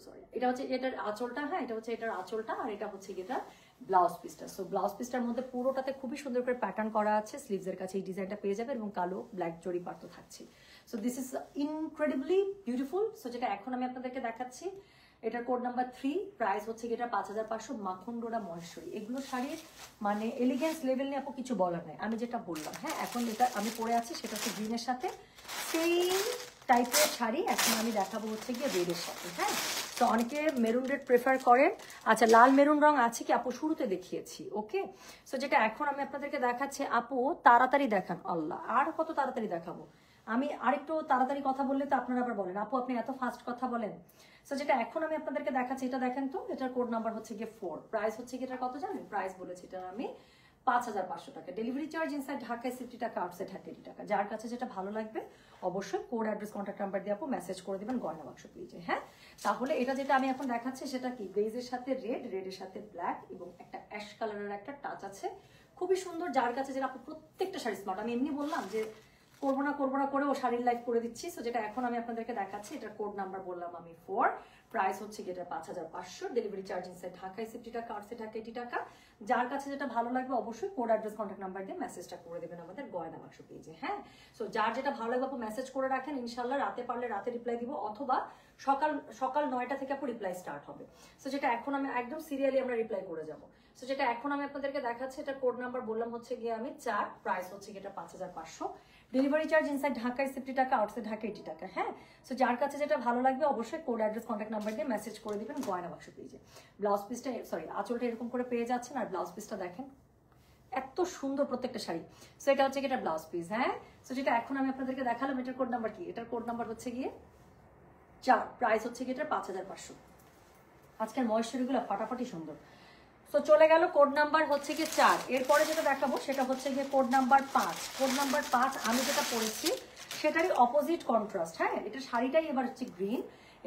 সরি, এটা হচ্ছে এটার আঁচলটা, হ্যাঁ এটা হচ্ছে এটার আঁচলটা, আর এটা হচ্ছে গিয়ে এটার ব্লাউজ পিসটা। সো ব্লাউজ পিসটার মধ্যে পুরোটাতে খুবই সুন্দর করে প্যাটার্ন করা আছে, স্লিভসের কাছে এই ডিজাইনটা পেয়ে যাবে, এবং কালো ব্ল্যাক জরি পার তো থাকছে। So this is incredibly beautiful. So যেটা এখন আমি আপনাদেরকে দেখাচ্ছি, এটার কোড নাম্বার 3, প্রাইস হচ্ছে এটা 5500, মাখন ডোরা মহেশ্বরী। এগুলো শাড়ির মানে এলিগেন্স লেভেল নিয়ে আপু কিছু বলার নাই, আমি যেটা বললাম। হ্যাঁ, এখন এটা আমি পরে আছি সেটা হচ্ছে গ্রিনের সাথে সেম টাইপের শাড়ি, এখন আমি দেখাবো হচ্ছে গিয়ে রেডের সাথে। হ্যাঁ, তো অনেকে মেরুন রেড প্রেফার করেন। আচ্ছা, লাল মেরুন রং আছে কি আপু? শুরুতে দেখিয়েছি। ওকে, সো যেটা এখন আমি আপনাদেরকে দেখাচ্ছি, আপু তাড়াতাড়ি দেখান। আল্লাহ, আর কত তাড়াতাড়ি দেখাবো? আমি আরেকটু তাড়াতাড়ি কথা বললে তো আপনারা আবার বলেন আপু আপনি এত ফাস্ট কথা বলেন। সো যেটা এখন আমি আপনাদেরকে দেখাচ্ছি, এটা দেখেন তো, এটার কোড নাম্বার হচ্ছে গিয়ে 4, প্রাইস হচ্ছে গিয়ে এটার কত জানেন? প্রাইস বলেছি এটা আমি 5500 টাকা, ডেলিভারি চার্জ ইনসাইড ঢাকায় 50 টাকা, আউটসাইড ঢাকা 80 টাকা। যার কাছে যেটা ভালো লাগবে অবশ্যই কোড অ্যাড্রেস কন্ট্যাক্ট নাম্বার দিয়ে আপু মেসেজ করে দিবেন গয়না বাক্স পেজে। হ্যাঁ, তাহলে এটা যেটা আমি এখন দেখাচ্ছি সেটা কি, বেজের সাথে রেড, রেডের সাথে ব্ল্যাক, এবং একটা অ্যাশ কালারের একটা টাচ আছে, খুবই সুন্দর। যার কাছে যেটা আপু প্রত্যেকটা শাড়ি স্মার্ট, আমি এমনি বললাম যে করবো না করে ও শাড়ির লাইফ করে দিচ্ছি। সো যেটা এখন আমি আপনাদেরকে দেখাচ্ছি, এটার কোড নাম্বার বললাম আমি 4, প্রাইস হচ্ছে এটা 5500, ডেলিভারি চার্জ ইনসাইড ঢাকায় 50 টাকা, আউটসাইড ঢাকা 80 টাকা। যার কাছে যেটা ভালো লাগবে অবশ্যই কোড অ্যাড্রেস কন্ট্যাক্ট নাম্বার দিয়ে মেসেজটা করে দেবেন আমাদের গয়না বাক্স পেজে। হ্যাঁ, সো যার যেটা ভালো লাগবে আপু মেসেজ করে রাখেন, ইনশাল্লাহ রাতে পারলে রাতে রিপ্লাই দিব, অথবা সকাল 9টা থেকে আপু রিপ্লাই স্টার্ট হবে। সো যেটা এখন আমি একদম সিরিয়ালি আমরা রিপ্লাই করে যাব। সো যেটা এখন আমি আপনাদেরকে দেখাচ্ছি, এটা কোড নাম্বার বললাম হচ্ছে গিয়ে আমি 4, প্রাইস হচ্ছে গিয়ে এটা 5500। ডেলিভারি চার্জ ইনসাইড ঢাকায় 50 টাকা, আউটসাইড ঢাকা 80 টাকা। হ্যাঁ, সো যার কাছে যেটা ভালো লাগবে অবশ্যই কোড, অ্যাড্রেস, কন্ট্যাক্ট নাম্বার দিয়ে মেসেজ করে দিবেন গয়না বাক্স পেজে। ব্লাউজ পিসটা সরি আঁচলটা এরকম করে পেয়ে যাচ্ছেন, আর ব্লাউজ পিসটা দেখেন এত সুন্দর প্রত্যেকটা শাড়ি। সো এটা হচ্ছে এটা ব্লাউজ পিস। হ্যাঁ, সো যেটা এখন আমি আপনাদেরকে দেখালাম এটার কোড নাম্বার কি, এটার কোড নাম্বার হচ্ছে গিয়ে 4, প্রাইস হচ্ছে গিয়ে এটা 5500। আজকের ময়েশ্চারিগুলো ফাটাফাটি সুন্দর। সো চলে গেল কোড নাম্বার হচ্ছে গিয়ে 4। এরপরে যেটা দেখাবো সেটা হচ্ছে গিয়ে কোড নাম্বার 5। কোড নাম্বার 5 আমি যেটা পরেছি সেটারই অপোজিট কন্ট্রাস্ট। হ্যাঁ, এটা শাড়িটাই এবার হচ্ছে গ্রিন,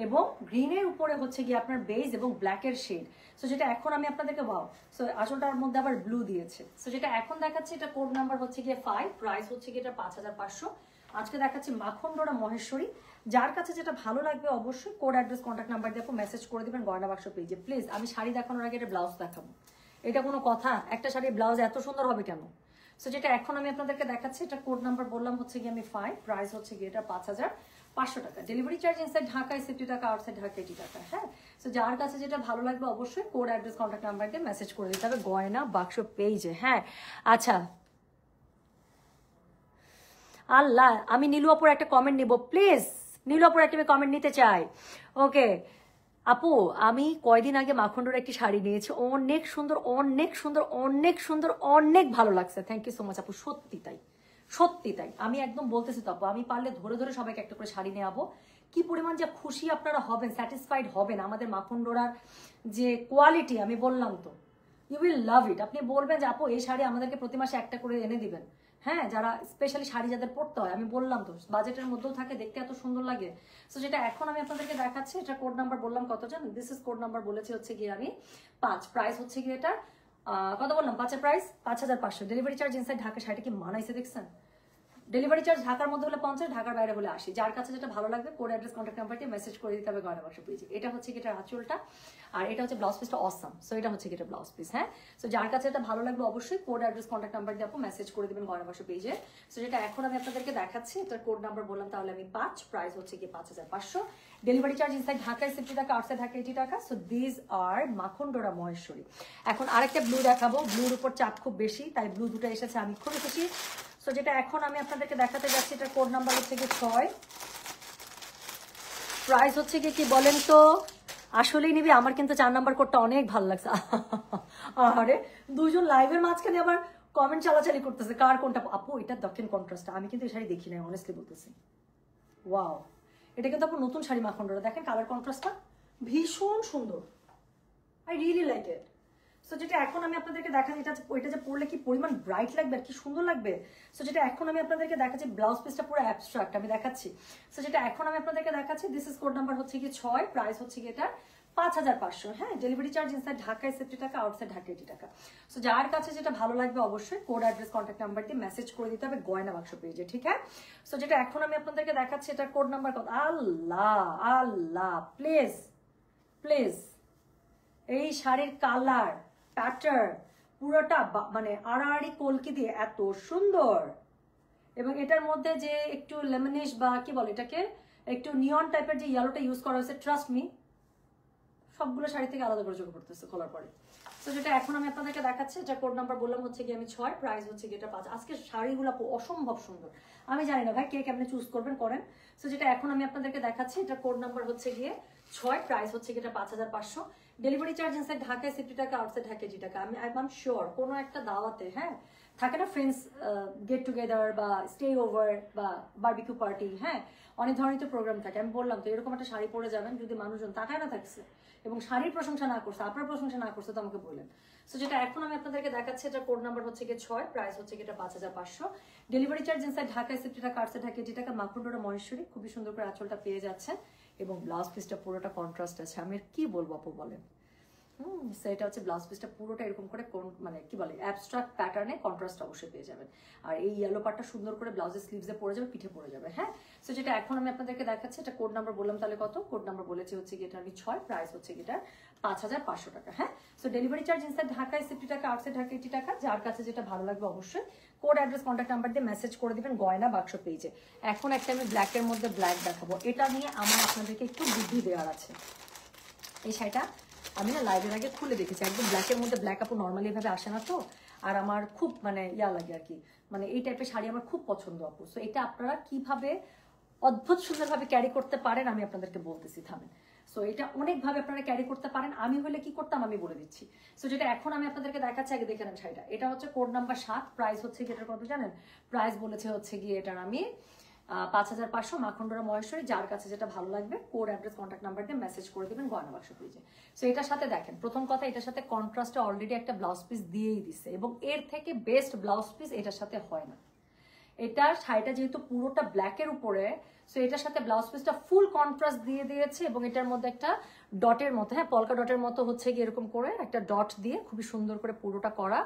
এবং গ্রিনের উপরে হচ্ছে গিয়ে আপনার বেজ এবং ব্ল্যাকের শেড। সো যেটা এখন আমি আপনাদেরকে সো আসলটার মধ্যে আবার ব্লু দিয়েছে। সো যেটা এখন দেখাচ্ছি এটা কোড নাম্বার হচ্ছে গিয়ে 5, প্রাইস হচ্ছে গিয়ে এটা 5500। আজকে দেখাচ্ছি মাখন ডোরা মহেশ্বরী। যার কাছে যেটা ভালো লাগবে অবশ্যই কোড, অ্যাড্রেস, কন্ট্যাক্ট নাম্বার দিয়ে মেসেজ করে দিবেন গয়না বাক্স পেজে। প্লিজ, আমি শাড়ি দেখানোর আগে এটা ব্লাউজ দেখাবো, এটা কোনো কথা? একটা শাড়ির ব্লাউজ এত সুন্দর হবে কেন? সো যেটা এখন আমি আপনাদেরকে দেখাচ্ছি এটা কোড নাম্বার বললাম হচ্ছে গিয়ে আমি 5, প্রাইস হচ্ছে গিয়ে এটা 5500 টাকা। ডেলিভারি চার্জ ইনসাইড ঢাকায় 50 টাকা, আউটসাইড ঢাকা 80 টাকা। হ্যাঁ, সো যার কাছে যেটা ভালো লাগবে অবশ্যই কোড, অ্যাড্রেস, কন্ট্যাক্ট নাম্বার দিয়ে মেসেজ করে দিতে হবে গয়না বাক্স পেজে। হ্যাঁ, আচ্ছা আল্লাহ, আমি নীলু আপুর একটা কমেন্ট নিব প্লিজ। নীলু আপুর একটা কমেন্ট নিতে চাই। ওকে আপু, আমি কয়দিন আগে মাখন্ডোর একটি শাড়ি নিয়েছি, অনেক সুন্দর, অনেক সুন্দর, অনেক সুন্দর, অনেক ভালো লাগছে। থ্যাংক ইউ সো মাচ আপু, সত্যি তাই, সত্যি তাই। আমি একদম বলতেছি তো আপু, আমি পারলে ধরে ধরে সবাইকে একটা করে শাড়ি নেওয়াবো। কি পরিমাণ যে খুশি আপনারা হবেন, স্যাটিসফাইড হবেন আমাদের মাখন্ডোরার যে কোয়ালিটি, আমি বললাম তো, ইউ উইল লাভ ইট। আপনি বলবেন যে আপু এই শাড়ি আমাদেরকে প্রতি মাসে একটা করে এনে দিবেন। হ্যাঁ, যারা স্পেশালি শাড়ি যাদের পরতে হয়, আমি বললাম তো বাজেটের মধ্যেও থাকে, দেখতে এত সুন্দর লাগে। সো যেটা এখন আমি আপনাদেরকে দেখাচ্ছি এটা কোড নাম্বার বললাম কত জানেন? দিস ইজ কোড নাম্বার বলেছি হচ্ছে গিয়ে আমি 5, প্রাইস হচ্ছে গিয়ে এটা কত বললাম? 5 এর price 5500। Delivery charge inside Dhaka. শাড়িটা কি মানাইছে দেখছেন? ডেলিভারি চার্জ ঢাকার মধ্যে হলে 50, ঢাকার বাইরে হলে 80। যার কাছে যেটা ভালো লাগবে কোড, অ্যাড্রেস, কন্ট্যাক্ট নাম্বার দিয়ে মেসেজ করে দিতে হবে গয়না বাক্স পেজে। এটা হচ্ছে কি এটা আঁচলটা, আর এটা হচ্ছে ব্লাউজ পিসটা অসাম। সো এটা হচ্ছে কি এটা ব্লাউজ পিস। হ্যাঁ, সো যার কাছে এটা ভালো লাগবে অবশ্যই কোড, অ্যাড্রেস, কন্ট্যাক্ট নাম্বার দিয়ে আপু মেসেজ করে দিবেন গয়না বাক্স পেজে। সো যেটা এখন আমি আপনাদেরকে দেখাচ্ছি এটার কোড নাম্বার বললাম তাহলে আমি 5, প্রাইস হচ্ছে কি 5500। ডেলিভারি চার্জ ইনসাইড ঢাকায় 50 টাকা, আউটসাইড ঢাকা 80 টাকা। সো দিস আর মাখন ডোরা মহেশ্বরী। এখন আরেকটা ব্লু দেখাবো, ব্লুর উপর চাপ খুব বেশি, তাই ব্লু দুটো এসেছে, আমি খুবই খুশি। সো যেটা এখন আমি আপনাদেরকে দেখাতে যাচ্ছি এটার কোড নাম্বার হচ্ছে কি 6, প্রাইস হচ্ছে কি বলেন তো? আসলেই নিবি? আমার কিন্তু 4 নাম্বার কোডটা অনেক ভালো লাগছে। আরে দুজন লাইভের মাঝখানে আবার কমেন্ট চালাচালি করতেছে কার কোনটা। আপু এটা দক্ষিণ কন্ট্রাস্ট, আমি কিন্তু এই শাড়ি দেখি নাই, অনেস্টলি বলতেছি। ওয়াও, এটা কিন্তু আপু নতুন শাড়ি মাখন্ডরা, দেখেন কালার কন্ট্রাস্টটা ভীষণ সুন্দর। I really like it. So যেটা এখন আমি আপনাদেরকে দেখাচ্ছি এটা যে পরলে কি পরিমাণ ব্রাইট লাগবে আর কি সুন্দর লাগবে। সো যেটা এখন আমি আপনাদেরকে দেখাচ্ছি ব্লাউজ পিসটা পুরো অ্যাবস্ট্রাক্ট আমি দেখাচ্ছি। সো যেটা এখন আমি আপনাদেরকে দেখাচ্ছি দিস ইজ কোড নাম্বার হচ্ছে কি 6, প্রাইস হচ্ছে কি এটা 5500। হ্যাঁ, ডেলিভারি চার্জ ইনসাইড ঢাকায় 50 টাকা, আউটসাইড ঢাকা 80 টাকা। সো যার কাছে যেটা ভালো লাগবে অবশ্যই কোড, অ্যাড্রেস, কন্ট্যাক্ট নাম্বার দিয়ে মেসেজ করে দিতে হবে গয়না বাক্স পেজে। ঠিক আছে? সো যেটা এখন আমি আপনাদেরকে দেখাচ্ছি এটা কোড নাম্বার কত? আল্লাহ আল্লাহ, প্লিজ প্লিজ, এই শাড়ির কালার প্যাটার্ন পুরোটা মানে আড়াআড়ি কলকি দিয়ে এত সুন্দর, এবং এটার মধ্যে যে একটু লেমনিশ বা কি বলে এটাকে, একটু নিয়ন টাইপের যে ইয়েলোটা ইউজ করা হয়েছে, ট্রাস্ট মি সবগুলো শাড়ি থেকে আলাদা করে চোখে পড়তেছে খোলার পরে। তো যেটা এখন আমি আপনাদেরকে দেখাচ্ছি এটা কোড নাম্বার বললাম হচ্ছে কি আমি 6, প্রাইস হচ্ছে কি এটা 5। আজকে শাড়িগুলো অসম্ভব সুন্দর, আমি জানি না ভাই কে কেমনে চুজ করবেন করেন। সো যেটা এখন আমি আপনাদেরকে দেখাচ্ছি এটা কোড নাম্বার হচ্ছে গিয়ে 6, প্রাইস হচ্ছে কি এটা 5500। ডেলিভারি চার্জ ইনসাইড ঢাকায় 50 টাকা, আউটসাইড ঢাকা 80 টাকা। আমি আই এম শিওর কোনো একটা দাওয়াতে, হ্যাঁ থাকে না ফ্রেন্ডস গেট টুগেদার বা স্টে ওভার বা বারবিকিউ পার্টি, হ্যাঁ অনেক ধরনের তো প্রোগ্রাম থাকে। আমি বললাম তো এরকম একটা শাড়ি পরে যাবেন, যদি মানুষজন তাকায় না থাকছে এবং শাড়ির প্রশংসা না করছে, আপনার প্রশংসা না করছে তো আমাকে বললেন। সো যেটা এখন আমি আপনাদেরকে দেখাচ্ছি এটা কোড নাম্বার হচ্ছে গিয়ে 6, প্রাইস হচ্ছে কি এটা 5500। ডেলিভারি চার্জ ইনসাইড ঢাকায় 50 টাকা, আউটসাইড ঢাকা 80 টাকা। মাখন্ডোরা মহেশ্বরী, খুবই সুন্দর করে আঁচলটা পেয়ে যাচ্ছেন এবং ব্লাউজ পিসটা পুরোটা কন্ট্রাস্ট আছে। আমি কি বলবো আপু বলেন। সেটা হচ্ছে ব্লাউজ পিসটা পুরোটা এরকম করে মানে কি বলে অ্যাবস্ট্রাক্ট প্যাটার্নে কন্ট্রাস্ট অবশ্যই পেয়ে যাবেন। আর এই ইয়েলো পার্টটা সুন্দর করে ব্লাউজের স্লিভসে পড়ে যাবে, পিঠে পড়ে যাবে। হ্যাঁ, সো যেটা এখন আমি আপনাদেরকে দেখাচ্ছি এটা কোড নাম্বার বললাম তাহলে কত? কোড নাম্বার বলেছি হচ্ছে কি এটা আমি 6, প্রাইস হচ্ছে কি এটা 5500 টাকা। হ্যাঁ, সো ডেলিভারি চার্জ ইনসাইড ঢাকায় 50 টাকা, আউটসাইড ঢাকা 80 টাকা। যার কাছে যেটা ভালো লাগবে অবশ্যই কোড, অ্যাড্রেস, কন্ট্যাক্ট নাম্বার দিয়ে মেসেজ করে দিবেন গয়না বাক্স পেজে। এখন একটা আমি ব্ল্যাকের মধ্যে ব্ল্যাক দেখাবো, এটা নিয়ে আমার আপনাদেরকে একটু বুদ্ধি দেওয়ার আছে। এই শাড়িটা আমি না লাইভের আগে খুলে দেখেছি, একদম ব্ল্যাকের মধ্যে ব্ল্যাক আপু নর্মালি এভাবে আসে না তো, আর আমার খুব মানে ইয়া লাগে আর কি, মানে এই টাইপের শাড়ি আমার খুব পছন্দ আপু। সো এটা আপনারা কিভাবে অদ্ভুত সুন্দরভাবে ক্যারি করতে পারেন আমি আপনাদেরকে বলতেছি, থামেন। সো এটা অনেকভাবে আপনারা ক্যারি করতে পারেন। আমি হলে কি করতাম আমি বলে দিচ্ছি। সো যেটা এখন আমি আপনাদেরকে দেখাচ্ছি, আগে দেখে নেন শাড়িটা। এটা হচ্ছে কোড নাম্বার 7, প্রাইস হচ্ছে কি এটার কত জানেন? প্রাইস বলেছে হচ্ছে গিয়ে এটার আমি 5500, মাখনডোরা মহেশ্বরী। যার কাছে যেটা ভালো লাগবে কোড, অ্যাড্রেস, কন্ট্যাক্ট নাম্বার দিয়ে মেসেজ করে দেবেন গয়না বাক্স পেজে। সো এটার সাথে দেখেন, প্রথম কথা এটার সাথে কন্ট্রাস্টে অলরেডি একটা ব্লাউজ পিস দিয়েই দিছে, এবং এর থেকে বেস্ট ব্লাউজ পিস এটার সাথে হয় না। এটার শাড়িটা যেহেতু পুরোটা ব্ল্যাকের উপরে, সো এটার সাথে ব্লাউজ পিসটা ফুল কন্ট্রাস্ট দিয়ে দিয়েছে, এবং এটার মধ্যে একটা ডটের মতো, হ্যাঁ পলকা ডটের মতো হচ্ছে গিয়ে এরকম করে একটা ডট দিয়ে খুবই সুন্দর করে পুরোটা করা।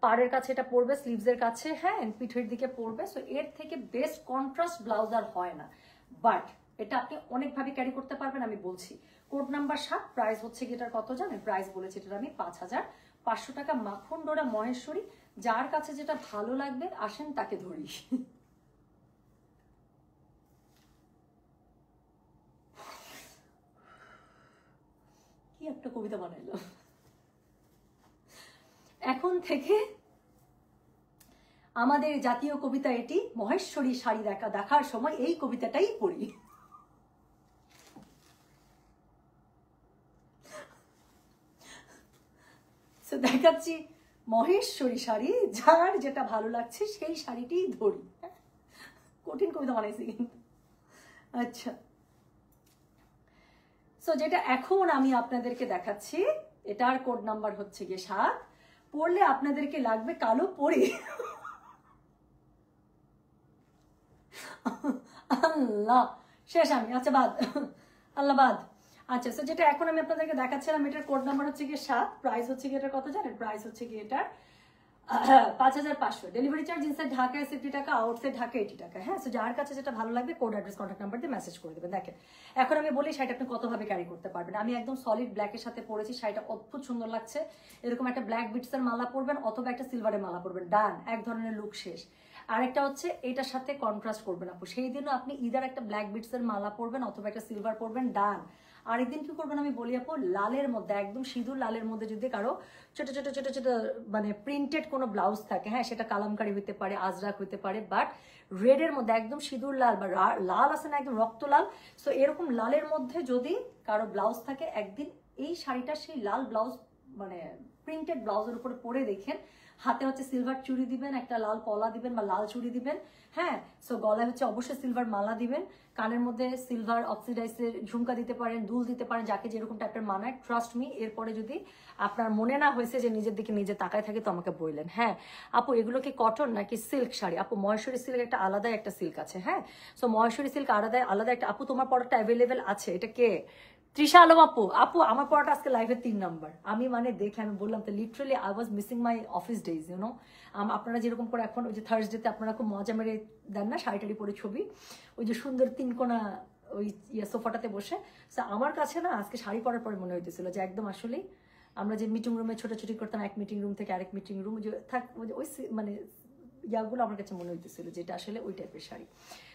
পাড়ের কাছে এটা পড়বে, স্লিভসের কাছে, হ্যাঁ পিঠের দিকে পড়বে। সো এর থেকে বেস্ট কন্ট্রাস্ট ব্লাউজ আর হয় না, বাট এটা আপনি অনেকভাবে ক্যারি করতে পারবেন। আমি বলছি কোড নাম্বার 7, প্রাইস হচ্ছে কি এটার কত জানেন? প্রাইস বলেছি এটার আমি 5500 টাকা, মাখন ডোরা মহেশ্বরী। যার কাছে যেটা ভালো লাগবে আসেন তাকে ধরি। কি একটা কবিতা বানাইলো। এখন থেকে আমাদের জাতীয় কবিতা এটি, মহেশ্বরী শাড়ি দেখার সময় এই কবিতাটাই পড়ি। দেখাচ্ছি মহেশ্বরী শাড়ি, যার যেটা ভালো লাগছে সেই শাড়িটি ধরি। কঠিন কবিতা বানাইছি কিন্তু। আচ্ছা, সো যেটা এখন আমি আপনাদেরকে দেখাচ্ছি, এটার কোড নাম্বার হচ্ছে গিয়ে 7। পড়লে আপনাদেরকে লাগবে কালো পরি। আল্লাহ, শেষ আমি। আচ্ছা বাদ, আল্লাহ বাদ। আচ্ছা, সো যেটা এখন আমি আপনাদেরকে দেখাচ্ছিলাম, এটার কোড নাম্বার হচ্ছে গিয়ে 7, প্রাইস হচ্ছে গিয়ে এটার কত জানেন? প্রাইস হচ্ছে গিয়ে এটার 5500। ডেলিভারি চার্জ ইনসাইড ঢাকায় 50 টাকা, আউটসাইড ঢাকা 80 টাকা। হ্যাঁ, সো যার কাছে যেটা ভালো লাগবে কোড, অ্যাড্রেস, কন্ট্যাক্ট নাম্বার দিয়ে মেসেজ করে দেবেন। দেখেন এখন আমি বলি শাড়িটা আপনি কতভাবে ক্যারি করতে পারবেন। আমি একদম সলিড ব্ল্যাকের সাথে পরেছি, শাড়িটা অদ্ভুত সুন্দর লাগছে। এরকম একটা ব্ল্যাক বিটসের মালা পরবেন অথবা একটা সিলভারের মালা পরবেন, ডান, এক ধরনের লুক শেষ। আরেকটা হচ্ছে এটার সাথে কন্ট্রাস্ট করবেন আপু, সেই দিনও আপনি ইদার একটা ব্ল্যাক বিটসের মালা পরবেন অথবা একটা সিলভার পরবেন, ডান। আরেকদিন কি করবেন আমি বলি আপু, লালের মধ্যে, একদম সিঁদুর লালের মধ্যে যদি কারো ছোট ছোট ছোট ছোট মানে প্রিন্টেড কোনো ব্লাউজ থাকে, হ্যাঁ সেটা কালামকারি হইতে পারে, আজরাক হইতে পারে, বাট রেডের মধ্যে একদম সিঁদুর লাল বা লাল আছে না একদম রক্ত লাল, সো এরকম লালের মধ্যে যদি কারো ব্লাউজ থাকে, একদিন এই শাড়িটা সেই লাল ব্লাউজ মানে প্রিন্টেড ব্লাউজের উপরে পরে দেখেন। হাতে হচ্ছে সিলভার চুড়ি দিবেন, একটা লাল পলা দিবেন বা লাল চুড়ি দিবেন, হ্যাঁ। সো গলায় হচ্ছে অবশ্যই সিলভার মালা দিবেন, কানের মধ্যে সিলভার অক্সিডাইজের ঝুমকা দিতে পারেন, দুল দিতে পারেন, যাকে যেরকম টাইপের মানায়। ট্রাস্ট মি, এরপরে যদি আপনার মনে না হয়েছে যে নিজের দিকে নিজে তাকায় থাকে তো আমাকে বললেন। হ্যাঁ আপু, এগুলো কি কটন নাকি সিল্ক শাড়ি? আপু মহেশ্বরী সিল্ক একটা আলাদা একটা সিল্ক আছে, হ্যাঁ। সো মহেশ্বরী সিল্ক আলাদা আলাদা একটা। আপু তোমার প্রোডাক্টটা অ্যাভেলেবেল আছে, এটা কে? তৃষা আলম আপু। আপু আমার পড়াটা আজকে লাইভে 3 নাম্বার। আমি মানে দেখে আমি বললাম তো, literally I was missing my office days, you know. আপনারা যেরকম করে এখন ওই যে থার্সডেতে আপনারা খুব মজা মেরে দেন না শাড়িটারি পরে ছবি, ওই যে সুন্দর 3 কোনা ওই সোফাটাতে বসে। আমার কাছে না আজকে শাড়ি পরার পরে মনে হইতেছিল যে একদম আসলেই আমরা যে মিটিং রুমে ছোটাছুটি করতাম, এক মিটিং রুম থেকে আরেক মিটিং রুম, যে থাক ওই মানে ইয়াগুলো আমার কাছে মনে হইতেছিল যেটা আসলে ওই টাইপের শাড়ি।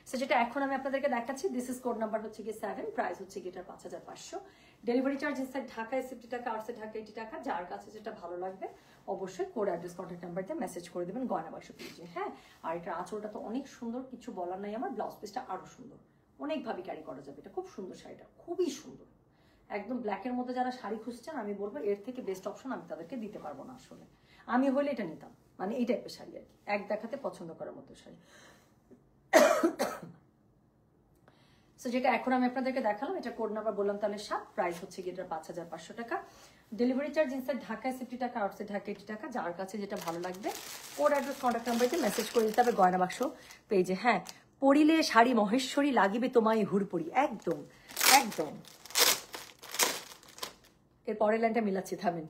সো যেটা এখন আমি আপনাদেরকে দেখাচ্ছি, দিস ইজ কোড নাম্বার হচ্ছে গিয়ে 7, প্রাইস হচ্ছে গিয়ে 5500। ডেলিভারি চার্জ ইনসাইড ঢাকায় 50 টাকা, আউটসাইড ঢাকা 80 টাকা। যার কাছে যেটা ভালো লাগবে অবশ্যই কোড, অ্যাড্রেস, কন্ট্যাক্ট নাম্বার দিয়ে মেসেজ করে দেবেন গয়না বাক্স পেজে, হ্যাঁ। আর এটার আঁচলটা তো অনেক সুন্দর, কিছু বলার নাই আমার। ব্লাউজ পিসটা আরো সুন্দর, অনেকভাবে ক্যারি করা যাবে। এটা খুব সুন্দর শাড়িটা, খুবই সুন্দর। একদম ব্ল্যাকের মধ্যে যারা শাড়ি খুঁজছেন, আমি বলবো এর থেকে বেস্ট অপশন আমি তাদেরকে দিতে পারবো না আসলে। আমি হলে এটা নিতাম, মানে এই টাইপের শাড়ি আর কি, এক দেখাতে পছন্দ করার মতো শাড়ি। সো যেটা এখন আমি আপনাদেরকে দেখালাম, এটা কোড নাম্বার বললাম তাহলে 7, প্রাইস হচ্ছে গিয়ে 5500 টাকা। ডেলিভারি চার্জ ইনসাইড ঢাকায় 50 টাকা, আউটসাইড ঢাকা 80 টাকা। যার কাছে যেটা ভালো লাগবে কোড, অ্যাড্রেস, কন্ট্যাক্ট নাম্বারতে মেসেজ করে দিতে হবে গয়না বাক্স পেজে, হ্যাঁ। পরিলে শাড়ি মহেশ্বরী লাগিবে তোমায় হুড়পড়ি, একদম একদম। এর পরের লাইনটা মিলাচ্ছি, থামেন।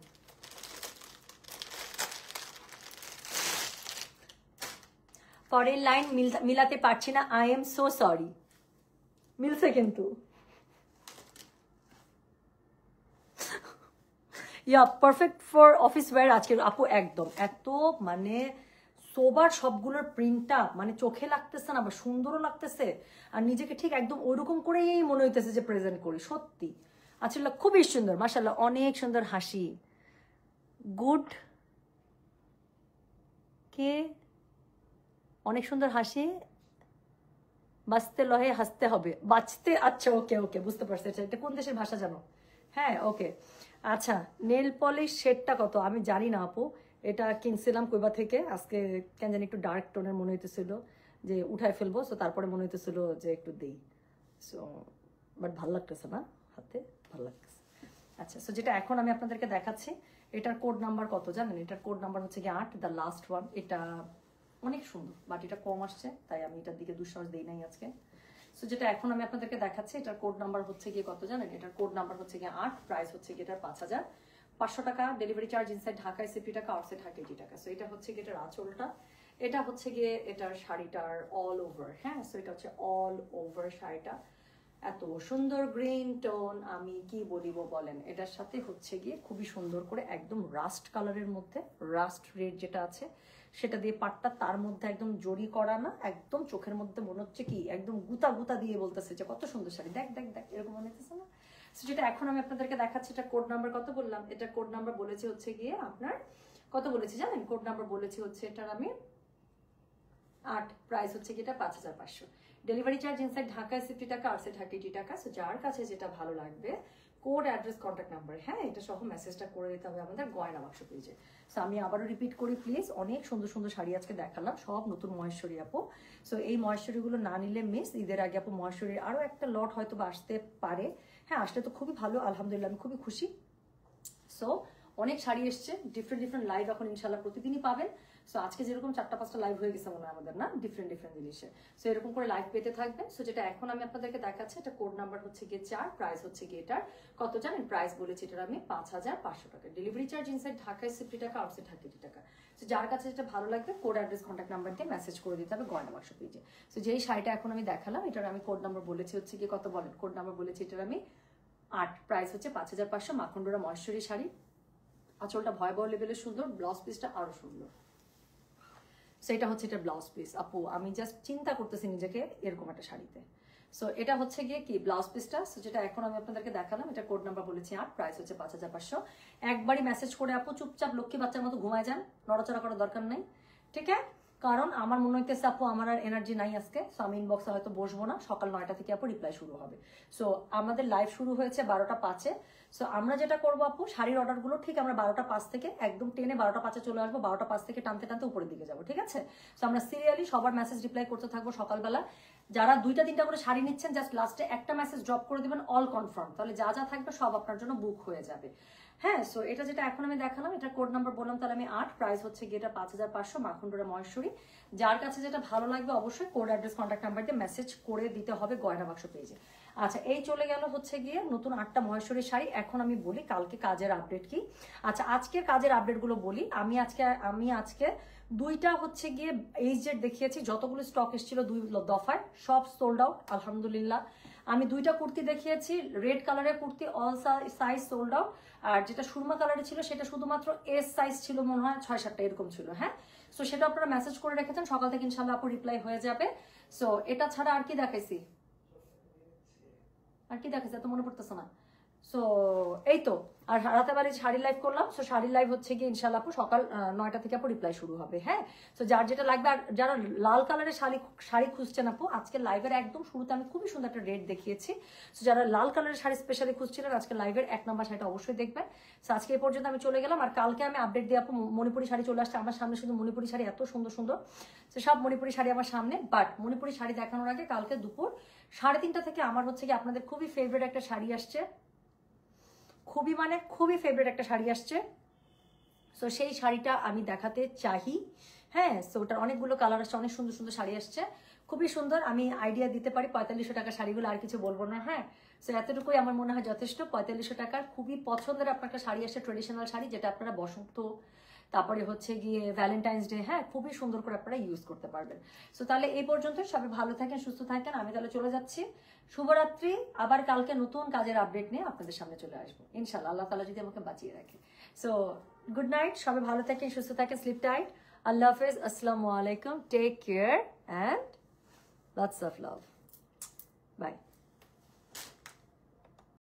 পরের লাইন মিলাতে পারছি না, আই এম সো সরি। মিলছে কিন্তু, yeah perfect for office wear আজকের আপু। একদম এত মানে সোবার সবগুলোর প্রিন্টটা মানে চোখে লাগতেছে না, বা সুন্দরও লাগতেছে, আর নিজেকে ঠিক একদম ওইরকম করেই মনে হইতেছে যে প্রেজেন্ট করি। সত্যি আঁচলটা খুবই সুন্দর, মাশাআল্লাহ, অনেক সুন্দর হাসি। গুড, কে অনেক সুন্দর হাসি, বাঁচতে লহে হাসতে হবে, বাঁচতে, আচ্ছা ওকে ওকে, বুঝতে পারছি। আচ্ছা, এটা কোন দেশের ভাষা জানো? হ্যাঁ ওকে। আচ্ছা, নেল পলিশ শেডটা কত? আমি জানি না আপু, এটা কিনছিলাম কইবা থেকে। আজকে কেন জানি একটু ডার্ক টোনের মনে হইতেছিল যে উঠায় ফেলবো, সো তারপরে মনে হইতেছিল যে একটু দিই। সো বাট ভাল লাগতেছে না হাতে, ভাল লাগতেছে। আচ্ছা, সো যেটা এখন আমি আপনাদেরকে দেখাচ্ছি, এটার কোড নাম্বার কত জানেন? এটার কোড নাম্বার হচ্ছে কি 8, দ্য লাস্ট ওয়ান। এটা অনেক সুন্দর, বাট এটা কম আসছে, তাই আমি এটার দিকে দুঃসাহস দিই নাই আজকে। সো যেটা এখন আমি আপনাদেরকে দেখাচ্ছি, এটার কোড নাম্বার হচ্ছে গিয়ে কত জানেন? এটার কোড নাম্বার হচ্ছে গিয়ে 8, প্রাইস হচ্ছে গিয়ে এটার 5500 টাকা, ডেলিভারি চার্জ ইনসাইড ঢাকায় 60 টাকা, আউটসাইড ঢাকা 80 টাকা। সো এটা হচ্ছে গিয়ে এটার আঁচলটা, এটা হচ্ছে গিয়ে এটার শাড়িটার অল ওভার। হ্যাঁ, সো এটা হচ্ছে অল ওভার শাড়িটা, এত সুন্দর গ্রিন টোন, আমি কি বলিব বলেন। এটার সাথে হচ্ছে গিয়ে খুবই সুন্দর করে একদম রাস্ট কালারের মধ্যে, রাস্ট রেড যেটা আছে সেটা দিয়ে পাটটা, তার মধ্যে একদম জড়ি করা না, একদম চোখের মধ্যে মনে হচ্ছে কি একদম গুতা গুতা দিয়ে বলতেছে যে কত সুন্দর শাড়ি, দেখ দেখ দেখ, এরকম মনে হচ্ছে না? যেটা এখন আমি আপনাদেরকে দেখাচ্ছি, এটা কোড নাম্বার কত বললাম? এটা কোড নাম্বার বলেছি হচ্ছে গিয়ে আপনার কত বলেছি জানেন? কোড নাম্বার বলেছি হচ্ছে এটার আমি 8, প্রাইস হচ্ছে কি এটা 5500, ডেলিভারি চার্জ ইনসাইড ঢাকায় 60 টাকা, আউটসাইড ঢাকা 80 টাকা। সো যার কাছে যেটা ভালো লাগবে, কোড, অ্যাড্রেস, কন্ট্যাক্ট নাম্বার, হ্যাঁ এটা সহ মেসেজটা করে দিতে হবে আমাদের গয়না বাক্স পেজে। সো আমি আবারও রিপিট করি প্লিজ, অনেক সুন্দর সুন্দর শাড়ি আজকে দেখালাম, সব নতুন মহেশ্বরী আপু। সো এই মহেশ্বরীগুলো না নিলে মিস, ঈদের আগে আপু মহেশ্বরীর আরও একটা লট হয়তো বা আসতে পারে। হ্যাঁ, আসলে তো খুবই ভালো, আলহামদুলিল্লাহ, আমি খুবই খুশি। সো অনেক শাড়ি এসছে, ডিফারেন্ট ডিফারেন্ট লাইভ এখন ইনশাল্লাহ প্রতিদিনই পাবেন। সো আজকে যেরকম 4-5টা লাইভ হয়ে গেছে মনে হয় আমাদের, না, ডিফারেন্ট ডিফারেন্ট জিনিসে। সো এরকম করে লাইভ পেতে থাকবেন। সো যেটা এখন আমি আপনাদেরকে দেখাচ্ছি, এটা কোড নাম্বার হচ্ছে গিয়ে 4, প্রাইস হচ্ছে গিয়ে এটার কত জানেন? প্রাইস বলেছি এটার আমি 5500 টাকা, ডেলিভারি চার্জ ইনসাইড ঢাকায় 60 টাকা, আউটসাইড ঢাকা 80 টাকা। সো যার কাছে যেটা ভালো লাগবে, কোড, অ্যাড্রেস, কন্ট্যাক্ট নাম্বার দিয়ে মেসেজ করে দিতে হবে গয়না বাক্স পেজে। সো যেই শাড়িটা এখন আমি দেখালাম, এটার আমি কোড নাম্বার বলেছি হচ্ছে গিয়ে কত বলেন? কোড নাম্বার বলেছি এটার আমি 8, প্রাইস হচ্ছে 5500, মাখনডোরা মহেশ্বরী শাড়ি। আঁচলটা ভয়াবহ লেভেলের সুন্দর, ব্লাউজ পিসটা আরো সুন্দর। সেটা হচ্ছে এটা ব্লাউজ পিস আপু, আমি জাস্ট চিন্তা করতেছি নিজেকে এরকম একটা শাড়িতে। সো এটা হচ্ছে গিয়ে কি ব্লাউজ পিসটা। সো যেটা এখন আমি আপনাদেরকে দেখালাম, এটা কোড নাম্বার বলেছি 8, প্রাইস হচ্ছে 5500। একবারই মেসেজ করে আপু চুপচাপ লক্ষ্মী বাচ্চার মতো ঘুমায় যান, নড়াচড়া করার দরকার নেই, ঠিক আছে? কারণ আমার মনে হইতেছে আপু আমার আর এনার্জি নাই আজকে। সো আমি ইনবক্সে হয়তো বসবো না, সকাল 9টা থেকে আপু রিপ্লাই শুরু হবে। সো আমাদের লাইভ শুরু হয়েছে 12টা 5-এ। সো আমরা যেটা করবো আপু, শাড়ির অর্ডারগুলো ঠিক আমরা 12টা 5 থেকে একদম টেনে 12টা 5-এ চলে আসবো, 12টা 5 থেকে টানতে টানতে উপরের দিকে যাবো, ঠিক আছে? সো আমরা সিরিয়ালি সবার মেসেজ রিপ্লাই করতে থাকবো সকালবেলা। যারা 2টা-3টা করে শাড়ি নিচ্ছেন, জাস্ট লাস্টে একটা মেসেজ ড্রপ করে দিবেন, অল কনফার্ম, তাহলে যা যা থাকবে সব আপনার জন্য বুক হয়ে যাবে। হ্যাঁ, সো এটা যেটা এখন আমি দেখালাম, এটা কোড নাম্বার বললাম, তাহলে আমি 8, প্রাইস হচ্ছে গিয়ে এটা 5500, মাখনডোরা মহেশ্বরী। যার কাছে যেটা ভালো লাগবে অবশ্যই কোড, অ্যাড্রেস, কন্ট্যাক্ট নাম্বার দিয়ে মেসেজ করে দিতে হবে গয়না বাক্স পেজে। আচ্ছা, এই চলে গেল হচ্ছে গিয়ে নতুন 8টা মহেশ্বরী শাড়ি। এখন আমি বলি কালকে কাজের আপডেট কি। আচ্ছা, আজকের কাজের আপডেটগুলো বলি। আমি আজকে 2টা হচ্ছে গিয়ে এইচজেড দেখিয়েছি, যতগুলো স্টক এসেছিল 2 দফায় সব সোল্ড আউট আলহামদুলিল্লাহ। আমি 2টা কুর্তি দেখিয়েছি, রেড কালারের kurti all size sold out, আর যেটা সুরমা কালারে ছিল সেটা শুধুমাত্র এস সাইজ ছিল, মনে হয় 6-7টা এরকম ছিল। হ্যাঁ, সো সেটা আপনারা মেসেজ করে রেখেছেন, সকাল থেকে ইনশাল্লাহ আপু রিপ্লাই হয়ে যাবে। সো এটা ছাড়া আর কি দেখাইছি, আর কি দেখাইছে এত মনে পড়তেছে না। সো এই তো, আর রাতেবারে শাড়ি লাইভ করলাম। সো শাড়ি লাইভ হচ্ছে গিয়ে ইনশাল্লাহ আপু সকাল 9টা থেকে আপু রিপ্লাই শুরু হবে। হ্যাঁ, সো যার যেটা লাগবে, আর যারা লাল কালারের শাড়ি খুঁজছেন আপু, আজকে লাইভের একদম শুরুতে আমি খুবই সুন্দর একটা রেট দেখিয়েছি। সো যারা লাল কালারের শাড়ি স্পেশালি খুঁজছিলেন, আজকে লাইভের 1 নম্বর শাড়িটা অবশ্যই দেখবেন। সো আজকে এই পর্যন্ত আমি চলে গেলাম, আর কালকে আমি আপডেট দিয়ে আপু মণিপুরি শাড়ি চলে আসছে আমার সামনে, শুধু মণিপুরি শাড়ি এত সুন্দর সুন্দর। সো সব মণিপুরি শাড়ি আমার সামনে, বাট মণিপুরি শাড়ি দেখানোর আগে কালকে দুপুর 3:30 থেকে আমার হচ্ছে কি আপনাদের খুবই ফেভারিট একটা শাড়ি আসছে, খুবই ফেভারিট একটা শাড়ি আসছে। সো সেই শাড়িটা আমি দেখাতে চাই। হ্যাঁ, সো ওটার অনেকগুলো কালার আসছে, অনেক সুন্দর সুন্দর শাড়ি আসছে, খুবই সুন্দর। আমি আইডিয়া দিতে পারি 4500 টাকা শাড়িগুলো, আর কিছু বলবো না। হ্যাঁ, সো এতটুকুই আমার মনে হয় যথেষ্ট। 4500 টাকার খুবই পছন্দের আপনার একটা শাড়ি আসছে, ট্রেডিশনাল শাড়ি, যেটা আপনারা বসন্ত, তারপরে হচ্ছে গিয়ে ভ্যালেন্টাইন্স ডে, হ্যাঁ খুবই সুন্দর করে আপনারা ইউজ করতে পারবেন। সো তাহলে এই পর্যন্ত, সবাই ভালো থাকেন, সুস্থ থাকেন। আমি তাহলে চলে যাচ্ছি, শুভরাত্রি। আবার কালকে নতুন কাজের আপডেট নিয়ে আপনাদের সামনে চলে আসবো ইনশাল্লাহ, আল্লাহ তাআলা যদি আমাকে বাঁচিয়ে রাখে। সো গুড নাইট, সবাই ভালো থাকেন, সুস্থ থাকেন, স্লিপ টাইট, আল্লাহ হাফেজ, আসসালামু আলাইকুম, take care and lots of love, by.